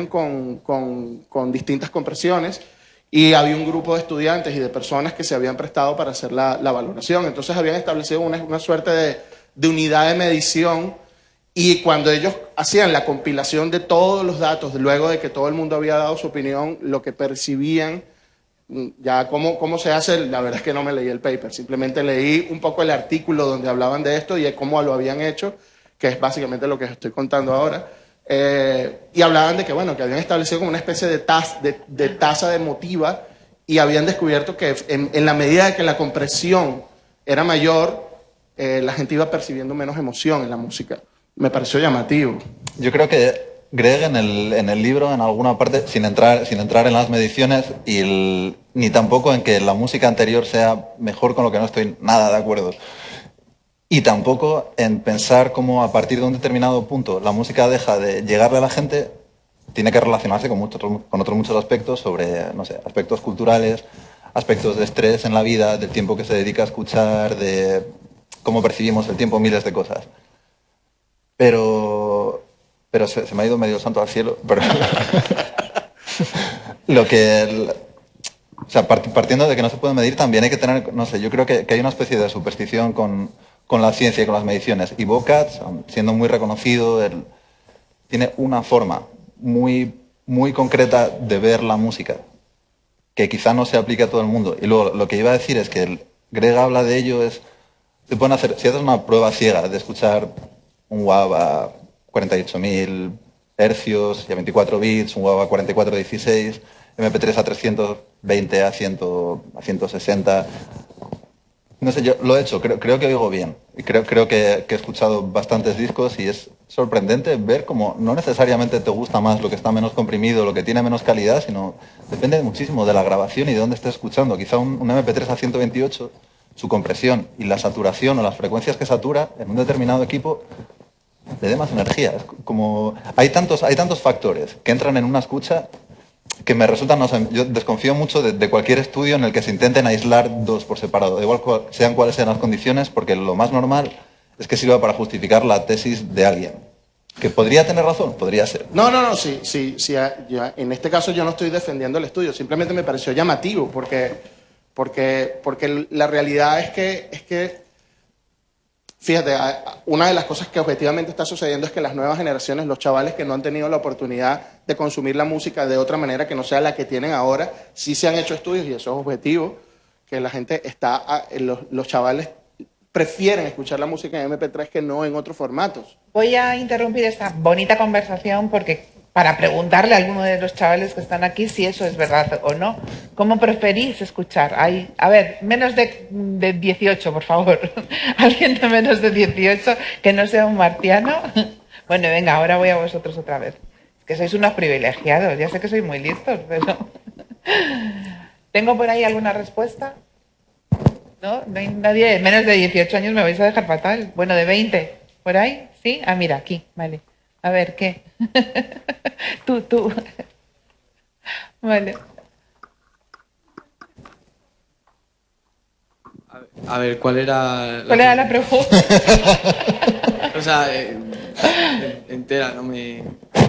con distintas compresiones, y había un grupo de estudiantes y de personas que se habían prestado para hacer la valoración. Entonces habían establecido una suerte de unidad de medición, y cuando ellos hacían la compilación de todos los datos, luego de que todo el mundo había dado su opinión, lo que percibían, ya cómo se hace, la verdad es que no me leí el paper, simplemente leí un poco el artículo donde hablaban de esto y de cómo lo habían hecho, que es básicamente lo que estoy contando ahora. Y hablaban de que, bueno, que habían establecido como una especie de tasa emotiva y habían descubierto que en la medida de que la compresión era mayor, la gente iba percibiendo menos emoción en la música. Me pareció llamativo. Yo creo que Greg en el libro, en alguna parte, sin entrar en las mediciones ni tampoco en que la música anterior sea mejor, con lo que no estoy nada de acuerdo. Y tampoco en pensar cómo a partir de un determinado punto la música deja de llegarle a la gente, tiene que relacionarse con otros muchos aspectos sobre, no sé, aspectos culturales, aspectos de estrés en la vida, del tiempo que se dedica a escuchar, de cómo percibimos el tiempo, miles de cosas. Pero se me ha ido medio santo al cielo. Pero o sea, partiendo de que no se puede medir, también hay que tener, no sé, yo creo que hay una especie de superstición con la ciencia y con las mediciones. Y Bocage, siendo muy reconocido, tiene una forma muy, muy concreta de ver la música, que quizá no se aplique a todo el mundo. Y luego lo que iba a decir es que Greg habla de ello, se pueden hacer, si haces una prueba ciega de escuchar un WAV a 48.000 hercios y a 24 bits, un WAV a 4416, MP3 a 320 a 160. No sé, yo lo he hecho, creo que oigo bien. Y creo que he escuchado bastantes discos y es sorprendente ver cómo no necesariamente te gusta más lo que está menos comprimido, lo que tiene menos calidad, sino depende muchísimo de la grabación y de dónde estés escuchando. Quizá un MP3 a 128, su compresión y la saturación o las frecuencias que satura en un determinado equipo le dé más energía. Es como, hay tantos factores que entran en una escucha que me resultan, no sé, yo desconfío mucho de cualquier estudio en el que se intenten aislar dos por separado, da igual sean cuáles sean las condiciones, porque lo más normal es que sirva para justificar la tesis de alguien. ¿Que podría tener razón? Podría ser. No, sí, en este caso yo no estoy defendiendo el estudio, simplemente me pareció llamativo, porque la realidad es que fíjate, una de las cosas que objetivamente está sucediendo es que las nuevas generaciones, los chavales que no han tenido la oportunidad de consumir la música de otra manera que no sea la que tienen ahora, sí se han hecho estudios y eso es objetivo, que la gente los chavales prefieren escuchar la música en MP3 que no en otros formatos. Voy a interrumpir esta bonita conversación para preguntarle a alguno de los chavales que están aquí si eso es verdad o no. ¿Cómo preferís escuchar? A ver, menos de 18, por favor. Alguien de menos de 18 que no sea un marciano. Bueno, venga, ahora voy a vosotros otra vez. Que sois unos privilegiados. Ya sé que sois muy listos, pero... ¿Tengo por ahí alguna respuesta? ¿No? ¿No hay nadie? Menos de 18 años me vais a dejar fatal. Bueno, de 20. ¿Por ahí? ¿Sí? Ah, mira, aquí. Vale. A ver, ¿qué? Tú. Vale. A ver, ¿cuál era la pregunta? O sea, entera, no me...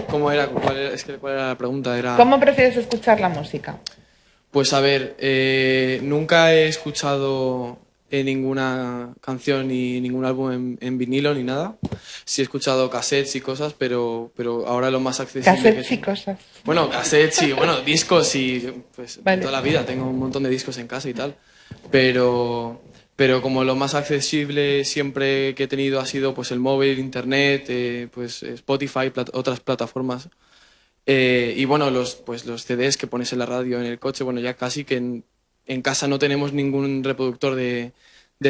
¿Cómo era? ¿Cuál era la pregunta? ¿Cómo prefieres escuchar la música? Pues a ver, nunca he escuchado ninguna canción ni ningún álbum en vinilo ni nada. Sí he escuchado cassettes y cosas, pero ahora lo más accesible... Cassettes y cosas. Bueno, cassettes y, bueno, discos y pues vale. Toda la vida. Tengo un montón de discos en casa y tal. Pero como lo más accesible siempre que he tenido ha sido pues el móvil, internet, pues Spotify, otras plataformas. Y bueno, los CDs que pones en la radio, en el coche, bueno, ya casi que en casa no tenemos ningún reproductor de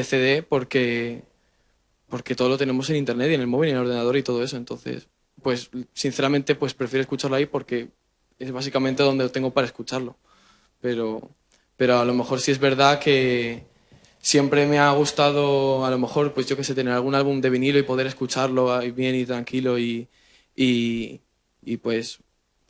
CD porque todo lo tenemos en internet y en el móvil, en el ordenador y todo eso. Entonces, pues sinceramente pues prefiero escucharlo ahí porque es básicamente donde lo tengo para escucharlo. Pero a lo mejor sí es verdad que siempre me ha gustado, a lo mejor, pues yo qué sé, tener algún álbum de vinilo y poder escucharlo bien y tranquilo y pues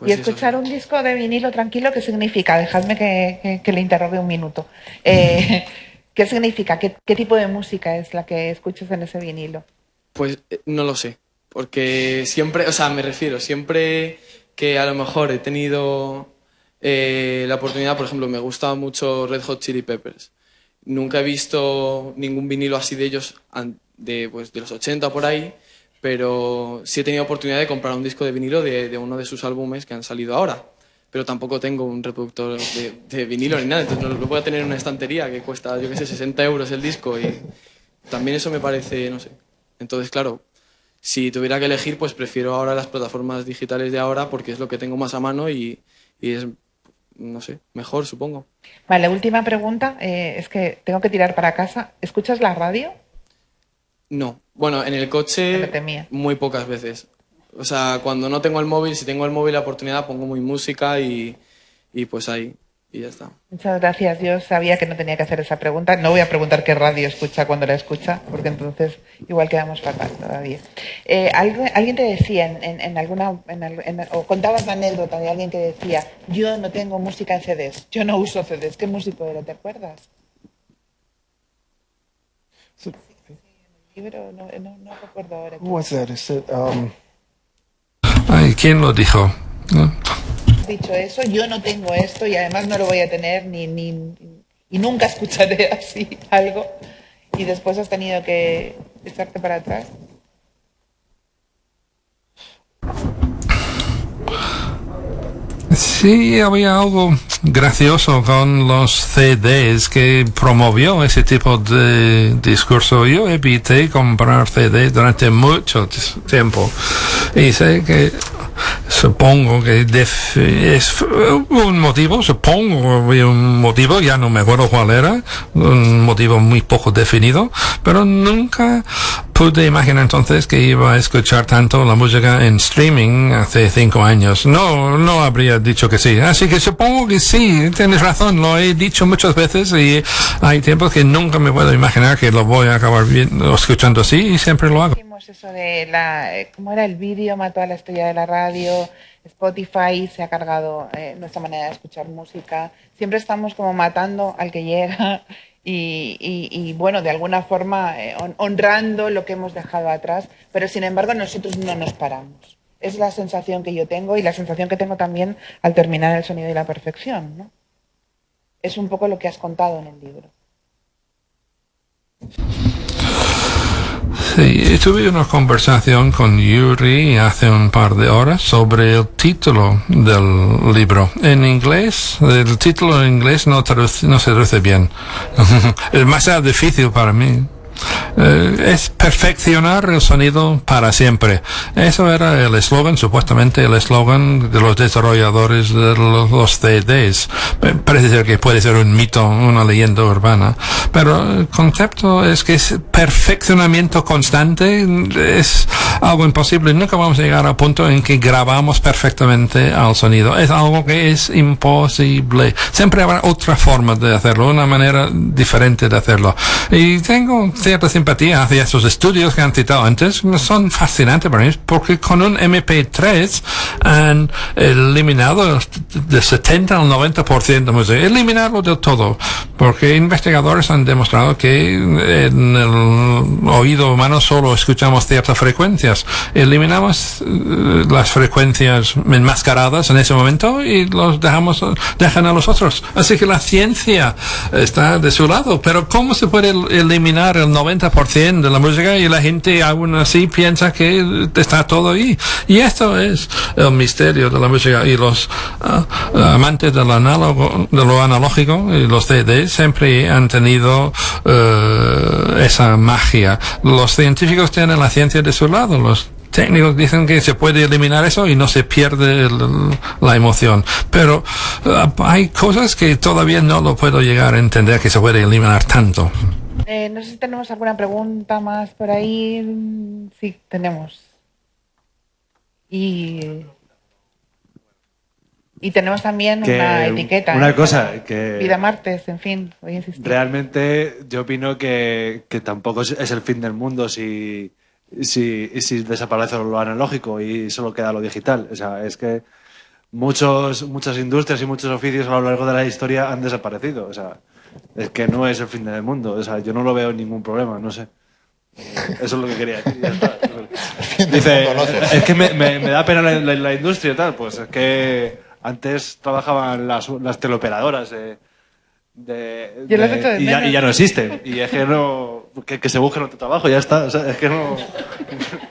y escuchar un disco de vinilo tranquilo, ¿qué significa? Dejadme que le interrogue un minuto. ¿Qué significa? ¿Qué tipo de música es la que escuchas en ese vinilo? Pues no lo sé, porque siempre, o sea, me refiero, siempre que a lo mejor he tenido la oportunidad, por ejemplo, me gusta mucho Red Hot Chili Peppers. Nunca he visto ningún vinilo así de ellos de los 80 por ahí, pero sí he tenido oportunidad de comprar un disco de vinilo de uno de sus álbumes que han salido ahora. Pero tampoco tengo un reproductor de vinilo ni nada, entonces no lo voy a tener en una estantería que cuesta, yo qué sé, 60 euros el disco y también eso me parece, no sé. Entonces, claro, si tuviera que elegir, pues prefiero ahora las plataformas digitales de ahora porque es lo que tengo más a mano y es, no sé, mejor, supongo. Vale, última pregunta. Es que tengo que tirar para casa. ¿Escuchas la radio? No. Bueno, en el coche muy pocas veces. O sea, cuando no tengo el móvil, si tengo el móvil la oportunidad, pongo mi música y pues ahí, y ya está. Muchas gracias. Yo sabía que no tenía que hacer esa pregunta. No voy a preguntar qué radio escucha cuando la escucha, porque entonces igual quedamos fatal todavía. Alguien te decía o contabas la anécdota de alguien que decía, yo no tengo música en CDs, yo no uso CDs. ¿Qué músico era? ¿Te acuerdas? So, Libro, no recuerdo ahora. who was that? Is it, Ay, ¿quién lo dijo? ¿No? Dicho eso, yo no tengo esto y además no lo voy a tener y nunca escucharé así algo y después has tenido que echarte para atrás. Sí, había algo gracioso con los CDs que promovió ese tipo de discurso. Yo evité comprar CDs durante mucho tiempo y sé que supongo que es un motivo, ya no me acuerdo cuál era, un motivo muy poco definido, pero nunca pude imaginar entonces que iba a escuchar tanto la música en streaming hace 5 años. No habría dicho que sí. Así que supongo que sí, tienes razón, lo he dicho muchas veces y hay tiempos que nunca me puedo imaginar que lo voy a acabar escuchando así y siempre lo hago. Eso de ¿cómo era? El vídeo mató a la estrella de la radio, Spotify se ha cargado nuestra manera de escuchar música. Siempre estamos como matando al que llega y bueno, de alguna forma honrando lo que hemos dejado atrás, pero sin embargo nosotros no nos paramos. Es la sensación que yo tengo y la sensación que tengo también al terminar El sonido y la perfección, ¿no? Es un poco lo que has contado en el libro. Sí, tuve una conversación con Yuri hace un par de horas sobre el título del libro. En inglés, el título en inglés no se traduce bien. Es más difícil para mí. Es perfeccionar el sonido para siempre. Eso era el eslogan, supuestamente el eslogan de los desarrolladores de los CDs. Parece ser que puede ser un mito, una leyenda urbana, pero el concepto es que es perfeccionamiento constante, es algo imposible. Nunca vamos a llegar al punto en que grabamos perfectamente al sonido. Es algo que es imposible. Siempre habrá otra forma de hacerlo, una manera diferente de hacerlo. Y tengo cierta simpatía hacia esos estudios que han citado antes. Son fascinantes para mí porque con un MP3 han eliminado de 70 al 90% de música. Eliminarlo del todo, porque investigadores han demostrado que en el oído humano solo escuchamos ciertas frecuencias. Eliminamos las frecuencias enmascaradas en ese momento y dejan a los otros. Así que la ciencia está de su lado, pero ¿cómo se puede eliminar el 90% de la música y la gente aún así piensa que está todo ahí? Y esto es el misterio de la música, y los amantes de lo analógico y los CDs siempre han tenido esa magia. Los científicos tienen la ciencia de su lado, los técnicos dicen que se puede eliminar eso y no se pierde la emoción, pero hay cosas que todavía no lo puedo llegar a entender que se puede eliminar tanto. No sé si tenemos alguna pregunta más por ahí. Sí, tenemos. Y tenemos también una etiqueta. Una cosa que... Vida Martes, en fin, voy a insistir. Realmente yo opino que tampoco es el fin del mundo si desaparece lo analógico y solo queda lo digital. O sea, es que muchas industrias y muchos oficios a lo largo de la historia han desaparecido. O sea, es que no es el fin del mundo. O sea, yo no lo veo ningún problema, no sé. Eso es lo que quería decir. Ya está. Dice, es que me da pena la industria y tal. Pues es que antes trabajaban las teleoperadoras y ya no existen. Y es que no... Que se busquen otro trabajo, ya está. O sea, es que no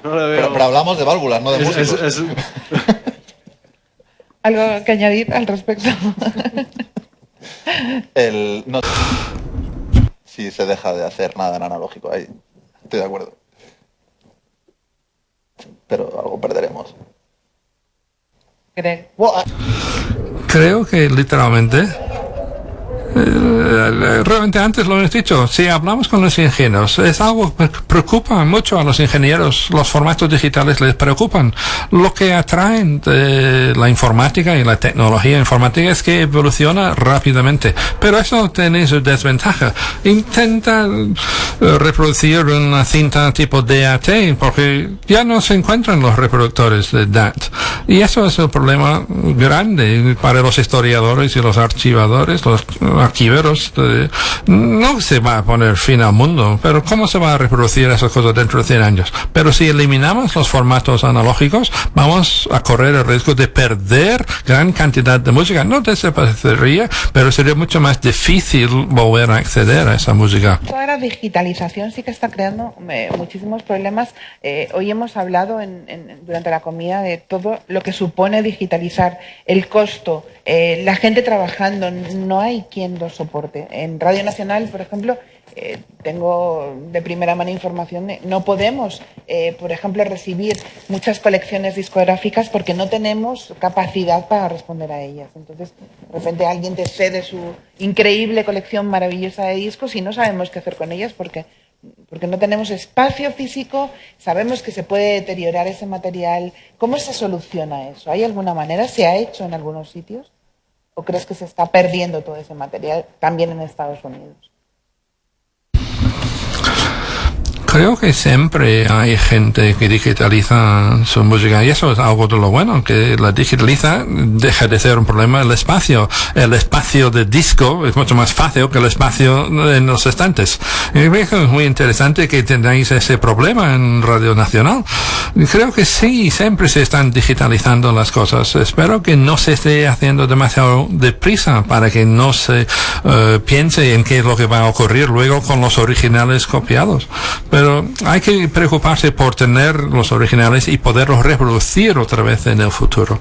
lo veo. Pero hablamos de válvulas, no de músicos. ¿Algo que añadir al respecto? No, si se deja de hacer nada en analógico, ahí estoy de acuerdo. pero algo perderemos. Greg. Creo que literalmente, realmente antes lo hemos dicho, si hablamos con los ingenieros, es algo que preocupa mucho a los ingenieros, los formatos digitales les preocupan. Lo que atraen de la informática y la tecnología informática es que evoluciona rápidamente, pero eso tiene su desventaja. Intenta reproducir una cinta tipo DAT, porque ya no se encuentran los reproductores de DAT, y eso es el problema grande para los historiadores y los archivadores, los archiveros. No se va a poner fin al mundo, pero ¿cómo se va a reproducir esas cosas dentro de 100 años? Pero si eliminamos los formatos analógicos, vamos a correr el riesgo de perder gran cantidad de música. No desaparecería, pero sería mucho más difícil volver a acceder a esa música. Toda la digitalización sí que está creando muchísimos problemas. Hoy hemos hablado durante la comida de todo lo que supone digitalizar, el costo, la gente trabajando, no hay quien lo soporte. En Radio Nacional, por ejemplo, tengo de primera mano información de no podemos, por ejemplo, recibir muchas colecciones discográficas porque no tenemos capacidad para responder a ellas. Entonces, de repente alguien te cede su increíble colección maravillosa de discos y no sabemos qué hacer con ellas porque no tenemos espacio físico, sabemos que se puede deteriorar ese material. ¿Cómo se soluciona eso? ¿Hay alguna manera? ¿Se ha hecho en algunos sitios? ¿O crees que se está perdiendo todo ese material también en Estados Unidos? Creo que siempre hay gente que digitaliza su música y eso es algo de lo bueno, que la digitaliza, deja de ser un problema el espacio. El espacio de disco es mucho más fácil que el espacio en los estantes. Y creo que es muy interesante que tengáis ese problema en Radio Nacional. Creo que sí, siempre se están digitalizando las cosas. Espero que no se esté haciendo demasiado deprisa para que no se piense en qué es lo que va a ocurrir luego con los originales copiados. Pero hay que preocuparse por tener los originales y poderlos reproducir otra vez en el futuro.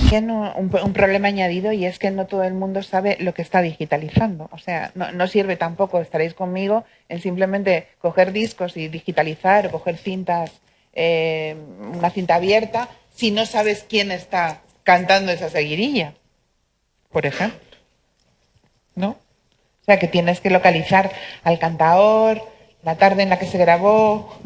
Tiene un problema añadido y es que no todo el mundo sabe lo que está digitalizando. O sea, no sirve tampoco, estaréis conmigo, en simplemente coger discos y digitalizar o coger cintas, una cinta abierta, si no sabes quién está cantando esa seguidilla, por ejemplo. ¿No? O sea, que tienes que localizar al cantador, la tarde en la que se grabó.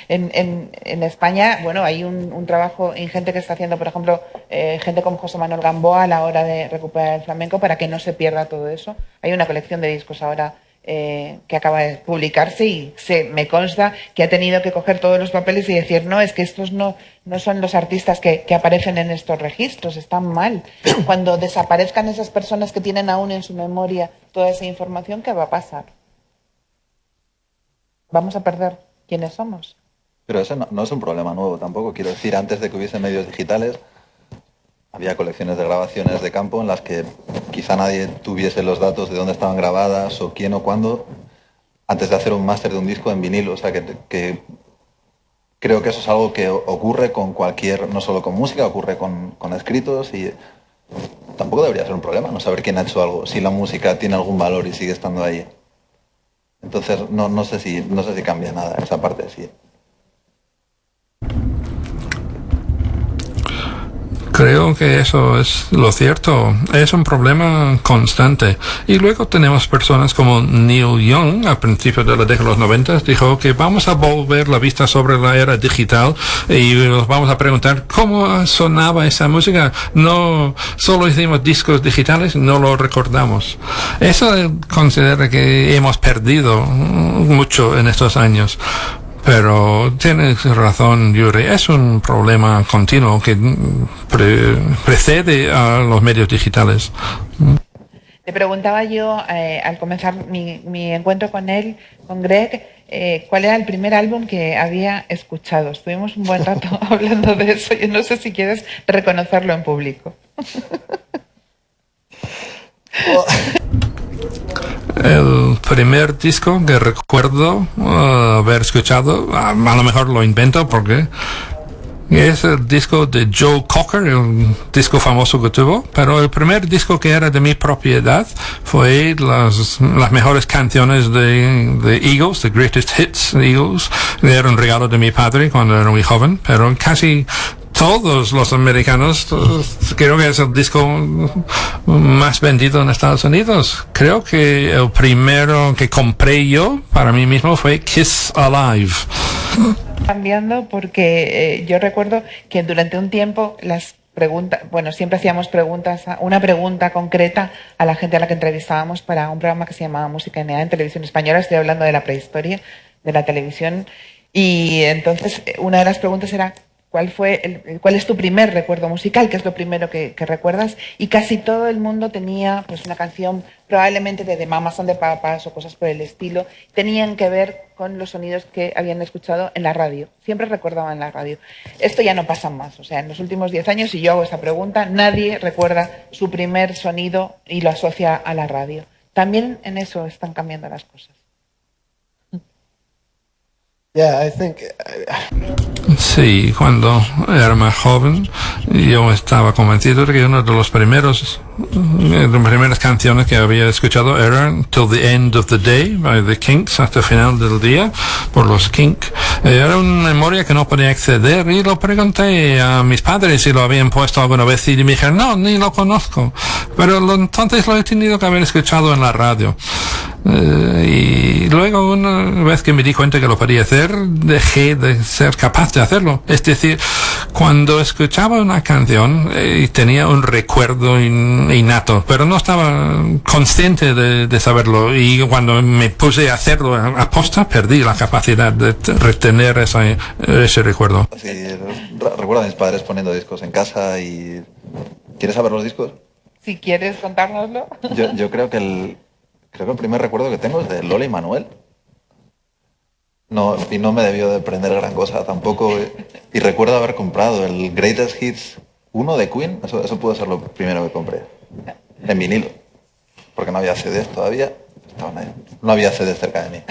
En España, bueno, hay un trabajo ingente que está haciendo, por ejemplo, gente como José Manuel Gamboa a la hora de recuperar el flamenco para que no se pierda todo eso. Hay una colección de discos ahora que acaba de publicarse y me consta que ha tenido que coger todos los papeles y decir, no, es que estos no son los artistas que aparecen en estos registros, están mal. Cuando desaparezcan esas personas que tienen aún en su memoria toda esa información, ¿qué va a pasar? Vamos a perder quiénes somos. Pero eso no es un problema nuevo tampoco. Quiero decir, antes de que hubiese medios digitales, había colecciones de grabaciones de campo en las que quizá nadie tuviese los datos de dónde estaban grabadas o quién o cuándo, antes de hacer un máster de un disco en vinilo. O sea, que creo que eso es algo que ocurre con cualquier, no solo con música, ocurre con escritos y tampoco debería ser un problema no saber quién ha hecho algo, si la música tiene algún valor y sigue estando ahí. Entonces, no sé si cambia nada esa parte, sí. Creo que eso es lo cierto. Es un problema constante. Y luego tenemos personas como Neil Young, al principio de la década de los 90, dijo que vamos a volver la vista sobre la era digital y nos vamos a preguntar cómo sonaba esa música. No solo hicimos discos digitales, no lo recordamos. Eso considero que hemos perdido mucho en estos años. Pero tienes razón, Yuri, es un problema continuo que precede a los medios digitales. Le preguntaba yo, al comenzar mi encuentro con él, con Greg, cuál era el primer álbum que había escuchado. Estuvimos un buen rato hablando de eso. Yo no sé si quieres reconocerlo en público. El primer disco que recuerdo haber escuchado, a lo mejor lo invento porque Es el disco de Joe Cocker, el disco famoso que tuvo, pero el primer disco que era de mi propiedad fue las mejores canciones de Eagles, The Greatest Hits Eagles. Era un regalo de mi padre cuando era muy joven, pero casi todos los americanos, creo que es el disco más vendido en Estados Unidos. Creo que el primero que compré yo para mí mismo fue Kiss Alive. Cambiando porque yo recuerdo que durante un tiempo las preguntas, bueno, siempre hacíamos preguntas, una pregunta concreta a la gente a la que entrevistábamos para un programa que se llamaba Música NA en Televisión Española. Estoy hablando de la prehistoria de la televisión. Y entonces una de las preguntas era ¿cuál es tu primer recuerdo musical? ¿Qué es lo primero que recuerdas? Y casi todo el mundo tenía pues una canción probablemente de The Mamas and the Papas o cosas por el estilo. Tenían que ver con los sonidos que habían escuchado en la radio. Siempre recordaban la radio. Esto ya no pasa más. O sea, en los últimos 10 años, si yo hago esta pregunta, nadie recuerda su primer sonido y lo asocia a la radio. También en eso están cambiando las cosas. Yeah, I think. Sí, cuando era más joven, yo estaba convencido de que una de las primeras canciones que había escuchado era Till the End of the Day, by The Kinks, hasta el final del día, por los Kinks. Era una memoria que no podía acceder y lo pregunté a mis padres si lo habían puesto alguna vez y me dijeron, no, ni lo conozco. Pero entonces lo he tenido que haber escuchado en la radio. Y luego, una vez que me di cuenta que lo podía hacer, dejé de ser capaz de hacerlo. Es decir, cuando escuchaba una canción tenía un recuerdo innato, pero no estaba consciente de saberlo, y cuando me puse a hacerlo a posta perdí la capacidad de retener ese recuerdo. Sí, recuerdo a mis padres poniendo discos en casa y... ¿Quieres saber los discos? Si quieres contárnoslo. Yo creo que el primer recuerdo que tengo es de Lola y Manuel. No, y no me debió de prender gran cosa tampoco. Y recuerdo haber comprado el Greatest Hits 1 de Queen. Eso pudo ser lo primero que compré. En vinilo. Porque no había CDs todavía. No había CDs cerca de mí.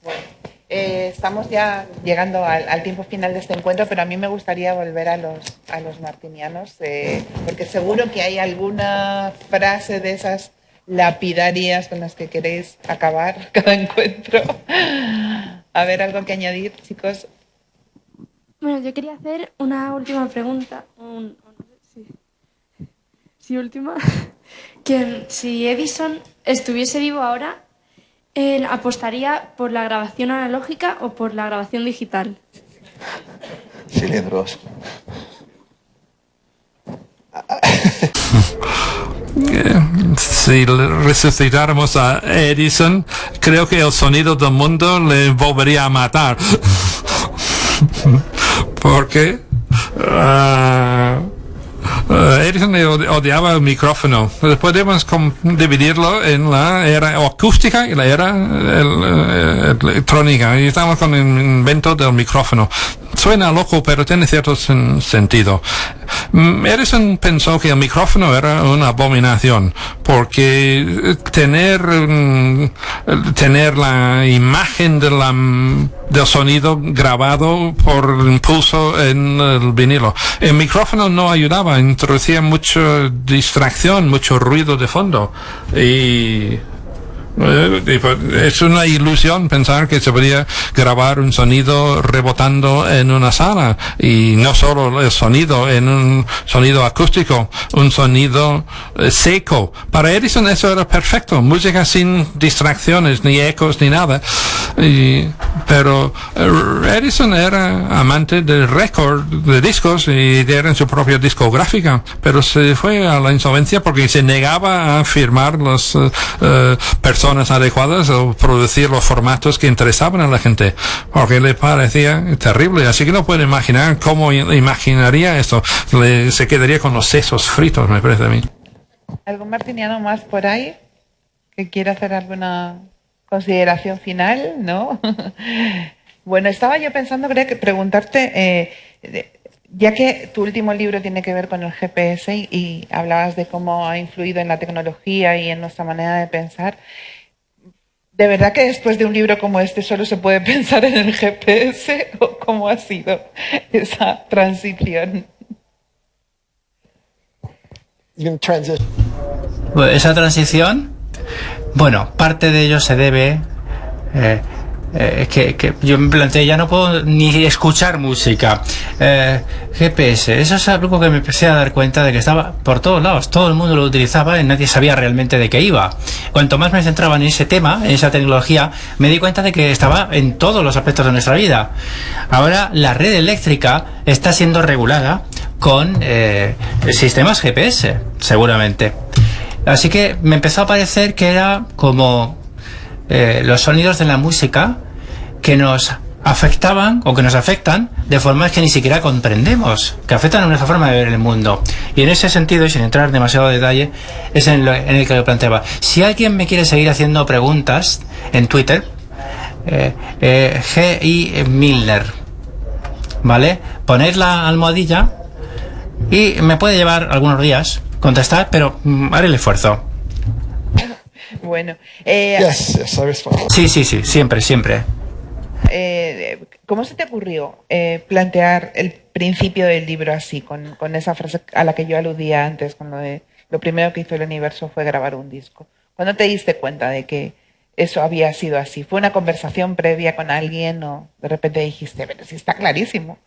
Bueno, estamos ya llegando al tiempo final de este encuentro, pero a mí me gustaría volver a los martinianos, porque seguro que hay alguna frase de esas lapidarias con las que queréis acabar cada encuentro. A ver, algo que añadir, chicos. Bueno, yo quería hacer una última pregunta. Sí, última. Que si Edison estuviese vivo ahora, ¿él apostaría por la grabación analógica o por la grabación digital? Cilindros. Si resucitáramos a Edison, creo que el sonido del mundo le volvería a matar. Porque Edison odiaba el micrófono. Podemos dividirlo en la era acústica y la era electrónica. Y estamos con el invento del micrófono. Suena loco, pero tiene cierto sentido. Edison pensó que el micrófono era una abominación, porque tener la imagen del sonido grabado por impulso en el vinilo. El micrófono no ayudaba, introducía mucha distracción, mucho ruido de fondo. Y es una ilusión pensar que se podía grabar un sonido rebotando en una sala, y no solo el sonido, en un sonido acústico, un sonido seco. Para Edison eso era perfecto, música sin distracciones, ni ecos, ni nada. Pero Edison era amante del récord de discos y era en su propia discográfica, pero se fue a la insolvencia porque se negaba a firmar las personas adecuadas o producir los formatos que interesaban a la gente, porque le parecía terrible. Así que no puedo imaginar cómo imaginaría esto. Se quedaría con los sesos fritos, me parece a mí. ¿Algún martiniano más por ahí que quiera hacer alguna consideración final? ¿No? Bueno, estaba yo pensando, quería preguntarte, ya que tu último libro tiene que ver con el GPS y hablabas de cómo ha influido en la tecnología y en nuestra manera de pensar, ¿De verdad que después de un libro como este solo se puede pensar en el GPS? ¿O cómo ha sido esa transición? Esa transición, bueno, parte de ello se debe que yo me planteé, ya no puedo ni escuchar música. GPS, eso es algo que me empecé a dar cuenta de que estaba por todos lados, todo el mundo lo utilizaba y nadie sabía realmente de qué iba. Cuanto más me centraba en ese tema, en esa tecnología, me di cuenta de que estaba en todos los aspectos de nuestra vida. Ahora la red eléctrica está siendo regulada con sistemas GPS, seguramente. Así que me empezó a parecer que era como los sonidos de la música que nos afectaban o que nos afectan de formas que ni siquiera comprendemos, que afectan a nuestra forma de ver el mundo. Y en ese sentido, y sin entrar en demasiado detalle, es en el que lo planteaba. Si alguien me quiere seguir haciendo preguntas en Twitter, G.I. Milner, ¿vale? Poner la almohadilla y me puede llevar algunos días contestar, pero haré el esfuerzo. Bueno. Yes, I respond. Sí, siempre. ¿Cómo se te ocurrió plantear el principio del libro así, con esa frase a la que yo aludía antes, con lo primero que hizo el universo fue grabar un disco? ¿Cuándo te diste cuenta de que eso había sido así? ¿Fue una conversación previa con alguien o de repente dijiste, pero sí está clarísimo?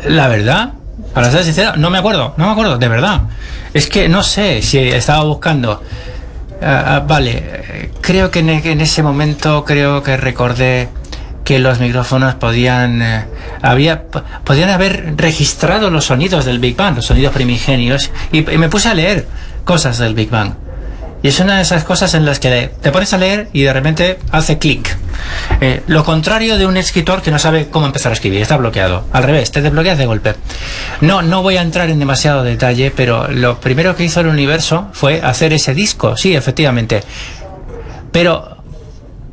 La verdad, para ser sincero, no me acuerdo, de verdad. Es que no sé si estaba buscando. Creo que en ese momento creo que recordé que los micrófonos podían haber registrado los sonidos del Big Bang, los sonidos primigenios, y me puse a leer cosas del Big Bang. Y es una de esas cosas en las que te pones a leer y de repente hace clic. Lo contrario de un escritor que no sabe cómo empezar a escribir, está bloqueado. Al revés, te desbloqueas de golpe. No voy a entrar en demasiado detalle, pero lo primero que hizo el universo fue hacer ese disco, sí, efectivamente. Pero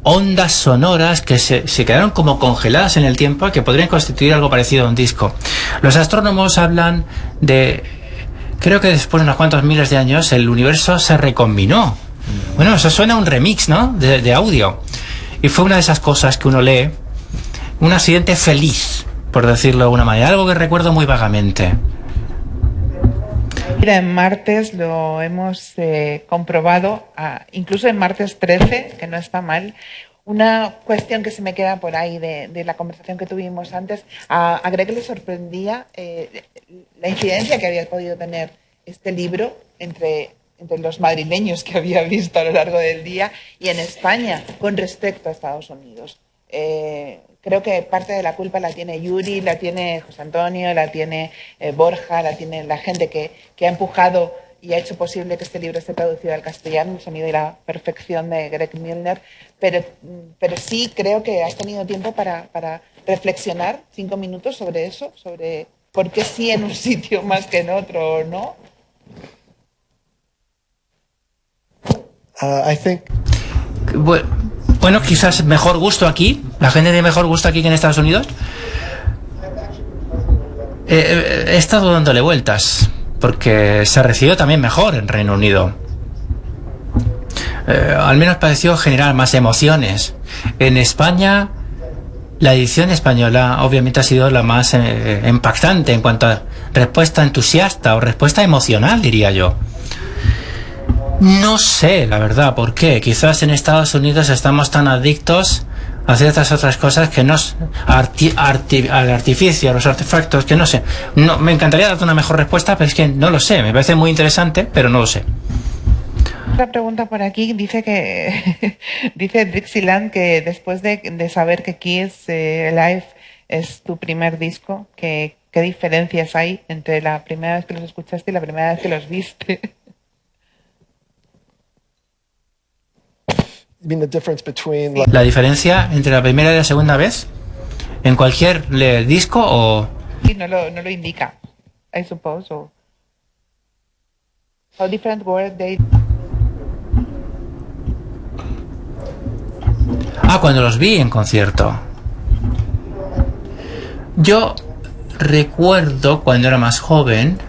ondas sonoras que se quedaron como congeladas en el tiempo, que podrían constituir algo parecido a un disco. Los astrónomos hablan de... Creo que después de unos cuantos miles de años el universo se recombinó. Bueno, eso suena a un remix, ¿no? De audio. Y fue una de esas cosas que uno lee, un accidente feliz, por decirlo de alguna manera, algo que recuerdo muy vagamente. Mira, en martes lo hemos comprobado, incluso en martes 13, que no está mal. Una cuestión que se me queda por ahí de la conversación que tuvimos antes, a Greg le sorprendía la incidencia que había podido tener este libro entre los madrileños que había visto a lo largo del día y en España con respecto a Estados Unidos. Creo que parte de la culpa la tiene Yuri, la tiene José Antonio, la tiene Borja, la tiene la gente que ha empujado y ha hecho posible que este libro esté traducido al castellano, el sonido y la perfección de Greg Milner, pero sí creo que has tenido tiempo para reflexionar 5 minutos sobre eso, sobre por qué sí en un sitio más que en otro, ¿no? I think... Bueno, quizás mejor gusto aquí, la gente tiene mejor gusto aquí que en Estados Unidos. He estado dándole vueltas, porque se recibió también mejor en Reino Unido. Al menos pareció generar más emociones. En España, la edición española obviamente ha sido la más impactante en cuanto a respuesta entusiasta o respuesta emocional, diría yo. No sé, la verdad, por qué. Quizás en Estados Unidos estamos tan adictos a ciertas otras cosas que no... al artificio, a los artefactos, que no sé. No, me encantaría darte una mejor respuesta, pero es que no lo sé. Me parece muy interesante, pero no lo sé. Otra pregunta por aquí dice que dice Dixieland que después de saber que Kiss Live es tu primer disco, ¿qué diferencias hay entre la primera vez que los escuchaste y la primera vez que los viste? ¿La diferencia entre la primera y la segunda vez? ¿En cualquier disco o...? Sí, no lo indica, I suppose. Or how different were they? Cuando los vi en concierto. Yo recuerdo cuando era más joven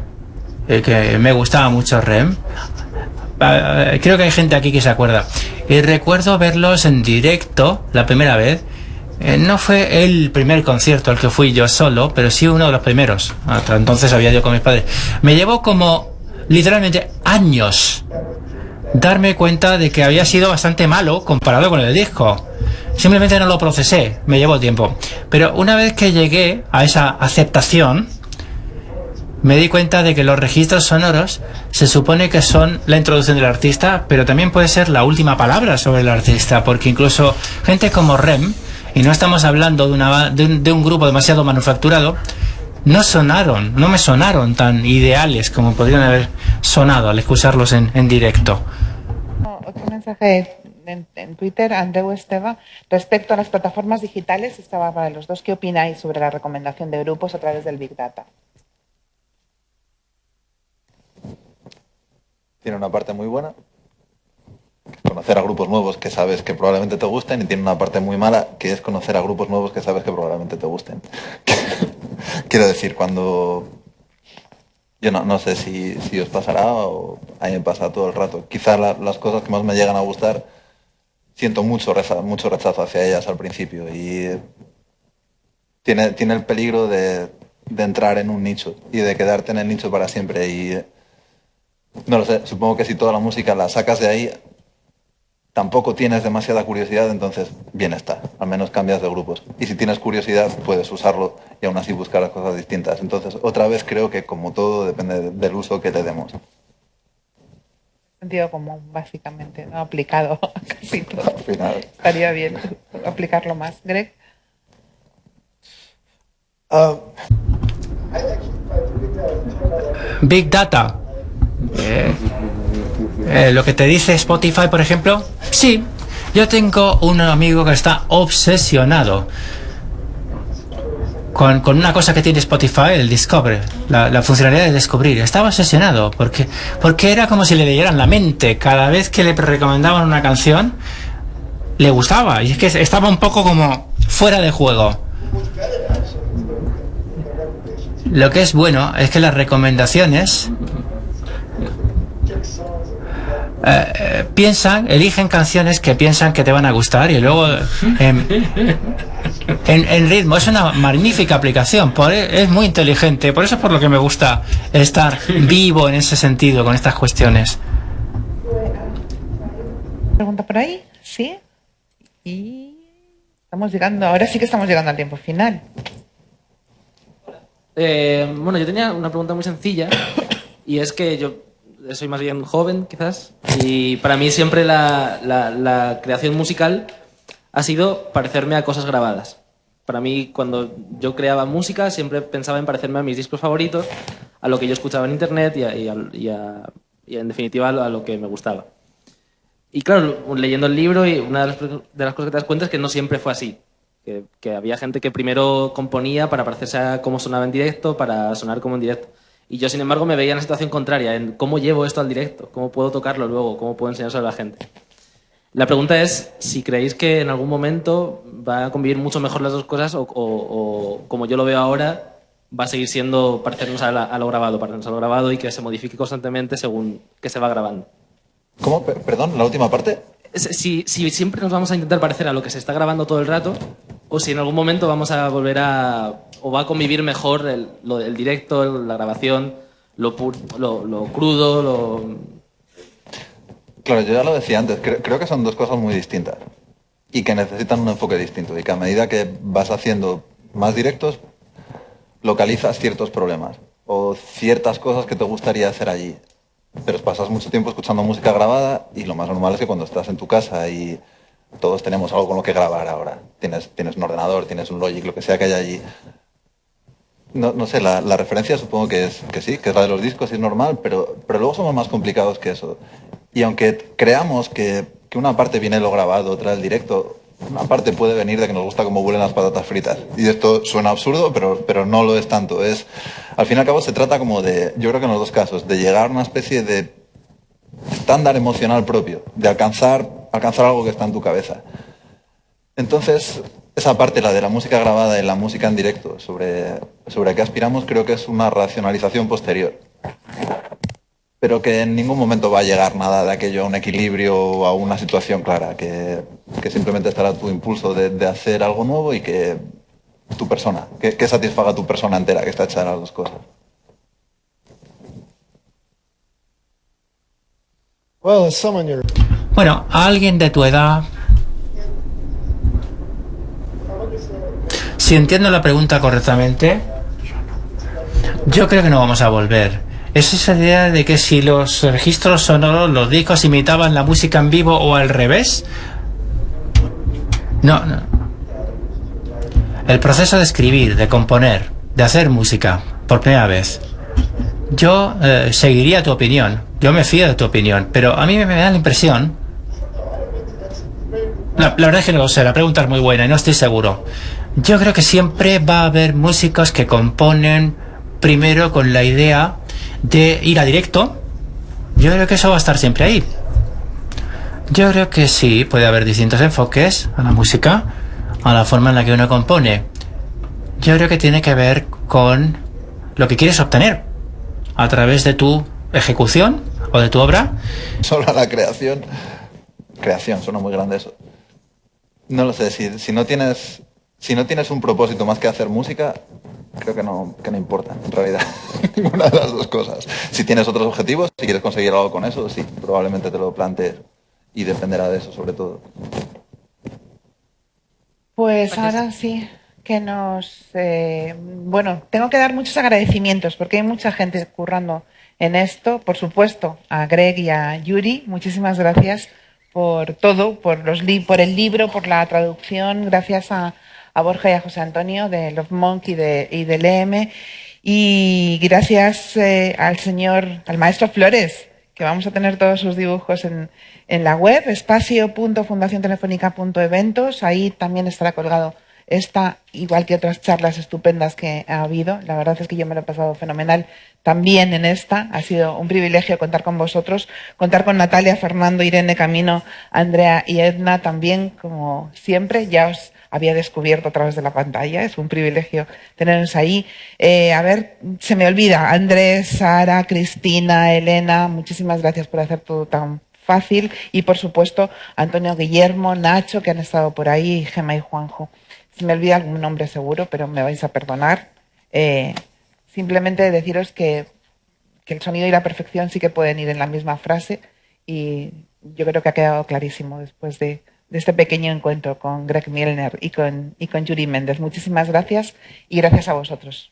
que me gustaba mucho REM. Creo que hay gente aquí que se acuerda. Y recuerdo verlos en directo la primera vez. No fue el primer concierto al que fui yo solo, pero sí uno de los primeros. Hasta entonces había ido con mis padres. Me llevó como literalmente años darme cuenta de que había sido bastante malo comparado con el disco. Simplemente no lo procesé, me llevó tiempo. Pero una vez que llegué a esa aceptación, me di cuenta de que los registros sonoros se supone que son la introducción del artista, pero también puede ser la última palabra sobre el artista, porque incluso gente como REM, y no estamos hablando de un grupo demasiado manufacturado, no me sonaron tan ideales como podrían haber sonado al escucharlos en directo. Otro mensaje en Twitter, Andreu Esteva, respecto a las plataformas digitales, estaba para los dos, ¿qué opináis sobre la recomendación de grupos a través del Big Data? Tiene una parte muy buena, conocer a grupos nuevos que sabes que probablemente te gusten, y tiene una parte muy mala, que es conocer a grupos nuevos que sabes que probablemente te gusten. Quiero decir, cuando... Yo no sé si os pasará o a mí me pasa todo el rato. Quizás las cosas que más me llegan a gustar, siento mucho rechazo hacia ellas al principio, y tiene el peligro de entrar en un nicho y de quedarte en el nicho para siempre. Y no lo sé, supongo que si toda la música la sacas de ahí, tampoco tienes demasiada curiosidad, entonces bien está, al menos cambias de grupos. Y si tienes curiosidad, puedes usarlo y aún así buscar cosas distintas. Entonces, otra vez creo que como todo depende del uso que le demos. Sentido común, básicamente, ¿no? Aplicado a casi todo. Al final. Estaría bien aplicarlo más. ¿Greg? Big Data. Lo que te dice Spotify, por ejemplo, sí. Yo tengo un amigo que está obsesionado con una cosa que tiene Spotify, el Discover, la funcionalidad de descubrir. Estaba obsesionado porque era como si le leyeran la mente. Cada vez que le recomendaban una canción, le gustaba. Y es que estaba un poco como fuera de juego. Lo que es bueno es que las recomendaciones eligen canciones que piensan que te van a gustar y luego en ritmo. Es una magnífica aplicación, es muy inteligente, por eso es por lo que me gusta estar vivo en ese sentido con estas cuestiones. ¿Pregunta por ahí? Sí. Y ahora sí que estamos llegando al tiempo final. Bueno, yo tenía una pregunta muy sencilla, y es que yo soy más bien joven, quizás, y para mí siempre la creación musical ha sido parecerme a cosas grabadas. Para mí, cuando yo creaba música, siempre pensaba en parecerme a mis discos favoritos, a lo que yo escuchaba en internet y en definitiva a lo que me gustaba. Y claro, leyendo el libro, y una de las cosas que te das cuenta es que no siempre fue así. Que había gente que primero componía para parecerse a cómo sonaba en directo, para sonar como en directo. Y yo, sin embargo, me veía en la situación contraria, en cómo llevo esto al directo, cómo puedo tocarlo luego, cómo puedo enseñárselo a la gente. La pregunta es si creéis que en algún momento va a convivir mucho mejor las dos cosas o como yo lo veo ahora, va a seguir siendo parecernos a lo grabado y que se modifique constantemente según que se va grabando. ¿Cómo? Perdón, la última parte. Si siempre nos vamos a intentar parecer a lo que se está grabando todo el rato, o si en algún momento vamos a volver o va a convivir mejor el directo, la grabación, lo crudo, Claro, yo ya lo decía antes, creo que son dos cosas muy distintas y que necesitan un enfoque distinto, y que a medida que vas haciendo más directos, localizas ciertos problemas o ciertas cosas que te gustaría hacer allí. Pero pasas mucho tiempo escuchando música grabada, y lo más normal es que cuando estás en tu casa, y todos tenemos algo con lo que grabar ahora, tienes un ordenador, tienes un Logic, lo que sea que haya allí. No sé, la referencia supongo que sí, que es la de los discos, y es normal, pero luego somos más complicados que eso. Y aunque creamos que una parte viene de lo grabado, otra del directo, una parte puede venir de que nos gusta cómo huelen las patatas fritas. Y esto suena absurdo, pero no lo es tanto. Al fin y al cabo se trata como de, yo creo que en los dos casos, de llegar a una especie de estándar emocional propio, de alcanzar algo que está en tu cabeza. Entonces, esa parte, la de la música grabada y la música en directo, sobre qué aspiramos, creo que es una racionalización posterior. pero que en ningún momento va a llegar nada de aquello a un equilibrio o a una situación clara, que simplemente estará tu impulso de hacer algo nuevo y que tu persona, que satisfaga a tu persona entera, que está hecha de las dos cosas. Bueno, a alguien de tu edad, si entiendo la pregunta correctamente, yo creo que no vamos a volver. Es esa idea de que si los registros sonoros, los discos imitaban la música en vivo o al revés. No. El proceso de escribir, de componer, de hacer música por primera vez. Yo seguiría tu opinión. Yo me fío de tu opinión, pero a mí me da la impresión. La verdad es que no lo sé, la pregunta es muy buena y no estoy seguro. Yo creo que siempre va a haber músicos que componen primero con la idea de ir a directo. Yo creo que eso va a estar siempre ahí. Yo creo que sí, puede haber distintos enfoques a la música, a la forma en la que uno compone. Yo creo que tiene que ver con lo que quieres obtener a través de tu ejecución o de tu obra. Solo la creación. Creación, suena muy grande eso. No lo sé, si no tienes un propósito más que hacer música, creo que no importa, en realidad, ninguna de las dos cosas. Si tienes otros objetivos, si quieres conseguir algo con eso, sí, probablemente te lo plantees y dependerá de eso, sobre todo. Pues ahora sí que tengo que dar muchos agradecimientos porque hay mucha gente currando en esto. Por supuesto, a Greg y a Yuri, muchísimas gracias por todo, por el libro, por la traducción. Gracias a Borja y a José Antonio de Love Monk y de LM. Y gracias al maestro Flores, que vamos a tener todos sus dibujos en la web, espacio.fundaciontelefónica.eventos. Ahí también estará colgado esta, igual que otras charlas estupendas que ha habido. La verdad es que yo me lo he pasado fenomenal también en esta. Ha sido un privilegio contar con vosotros, contar con Natalia, Fernando, Irene, Camino, Andrea y Edna también, como siempre. Ya os había descubierto a través de la pantalla. Es un privilegio tenernos ahí. Se me olvida. Andrés, Sara, Cristina, Elena, muchísimas gracias por hacer todo tan fácil. Y, por supuesto, Antonio, Guillermo, Nacho, que han estado por ahí, Gemma y Juanjo. Se me olvida algún nombre seguro, pero me vais a perdonar. Simplemente deciros que el sonido y la perfección sí que pueden ir en la misma frase y yo creo que ha quedado clarísimo después de este pequeño encuentro con Greg Mielner y con Yuri Méndez. Muchísimas gracias y gracias a vosotros.